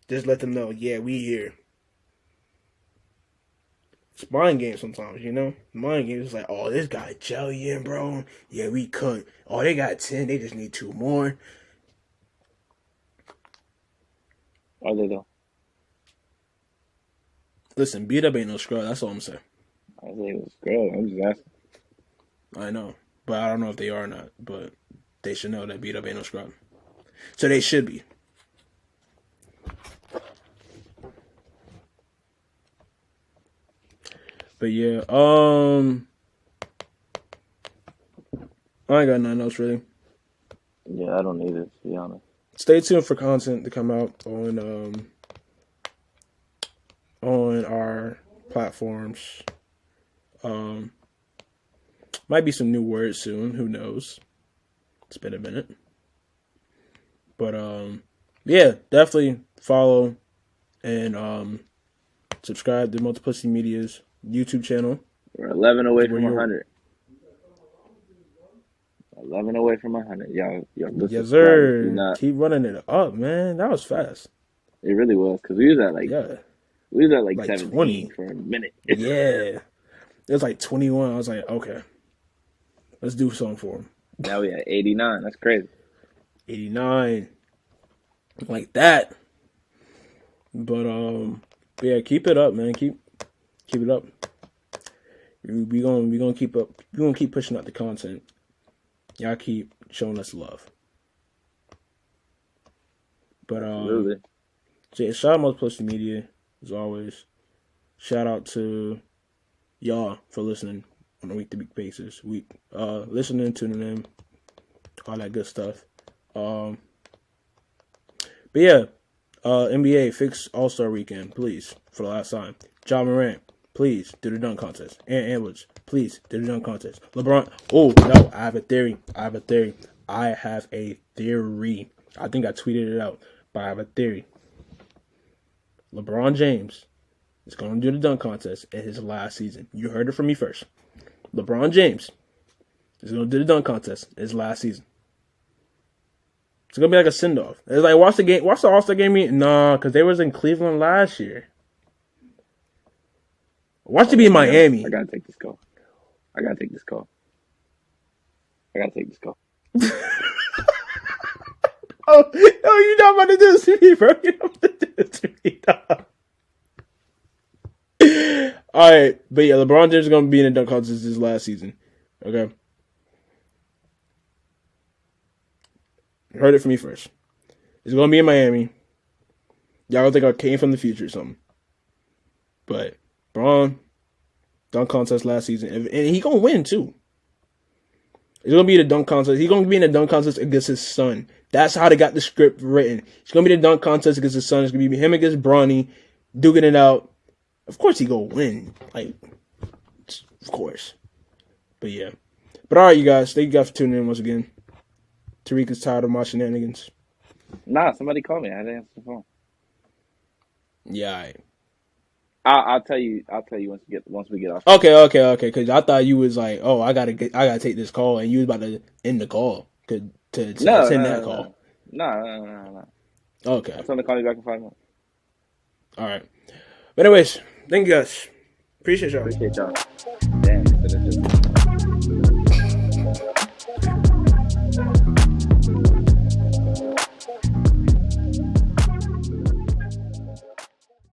Just let them know, yeah, we here. It's mind games sometimes, you know? Mind games is like, oh, this guy jellying, bro. Yeah, we could. Oh, they got 10. They just need 2 more. Are they though? Listen, beat up ain't no scrub. That's all I'm saying. I think it was good. I'm just asking. I know. But I don't know if they are or not. But they should know that beat up ain't no scrub. So they should be. But yeah, I ain't got nothing else really. Yeah, I don't need it, to be honest. Stay tuned for content to come out on our platforms. Might be some new words soon. Who knows? It's been a minute. But yeah, definitely follow and subscribe to Multiplicity Media's YouTube channel. We're 11 away from 100. 11 away from 100. Y'all yes, sir. Keep running it up, man. That was fast. It really was, because we was at like 17 20 for a minute. Yeah. It was like 21. I was like, okay, let's do something for him. Now we at 89. That's crazy. 89. Like that. But yeah, keep it up, man. Keep it up. We gonna keep up. We gonna keep pushing out the content. Y'all keep showing us love. But Absolutely. So yeah, shout out Multiplicity Media as always. Shout out to y'all for listening on a week-to-week basis. Listening, tuning in, all that good stuff. But yeah, NBA fix All-Star Weekend, please, for the last time. Ja Morant, please do the dunk contest. Aaron Edwards, please do the dunk contest. LeBron, oh no, I have a theory. I think I tweeted it out, but I have a theory. LeBron James is going to do the dunk contest in his last season. You heard it from me first. LeBron James is going to do the dunk contest in his last season. It's going to be like a send-off. It's like, watch the All-Star game. Nah, because they was in Cleveland last year. Watch it be in Miami. I got to take this call. Oh, no, you're not about to do this to me, bro. You're not about to do this to me, dog. Alright, but yeah, LeBron James is going to be in the dunk contest this last season. Okay? You heard it from me first. It's going to be in Miami. Y'all gonna think I came from the future or something. But, LeBron, dunk contest last season. And he going to win, too. It's going to be the dunk contest. He's going to be in the dunk contest against his son. That's how they got the script written. It's going to be the dunk contest against his son. It's going to be him against Bronny, duking it out. Of course he going to win. Like, of course. But yeah. But alright, you guys. Thank you guys for tuning in once again. Tariq is tired of my shenanigans. Nah, somebody called me. I had to answer the phone. Yeah, alright. I'll tell you once we get off. Okay. Because I thought you was like, oh, I gotta take this call, and you was about to end the call to send that call. No. Okay. I'm going to call you back in 5 minutes. All right. But anyways, thank you guys. Appreciate y'all.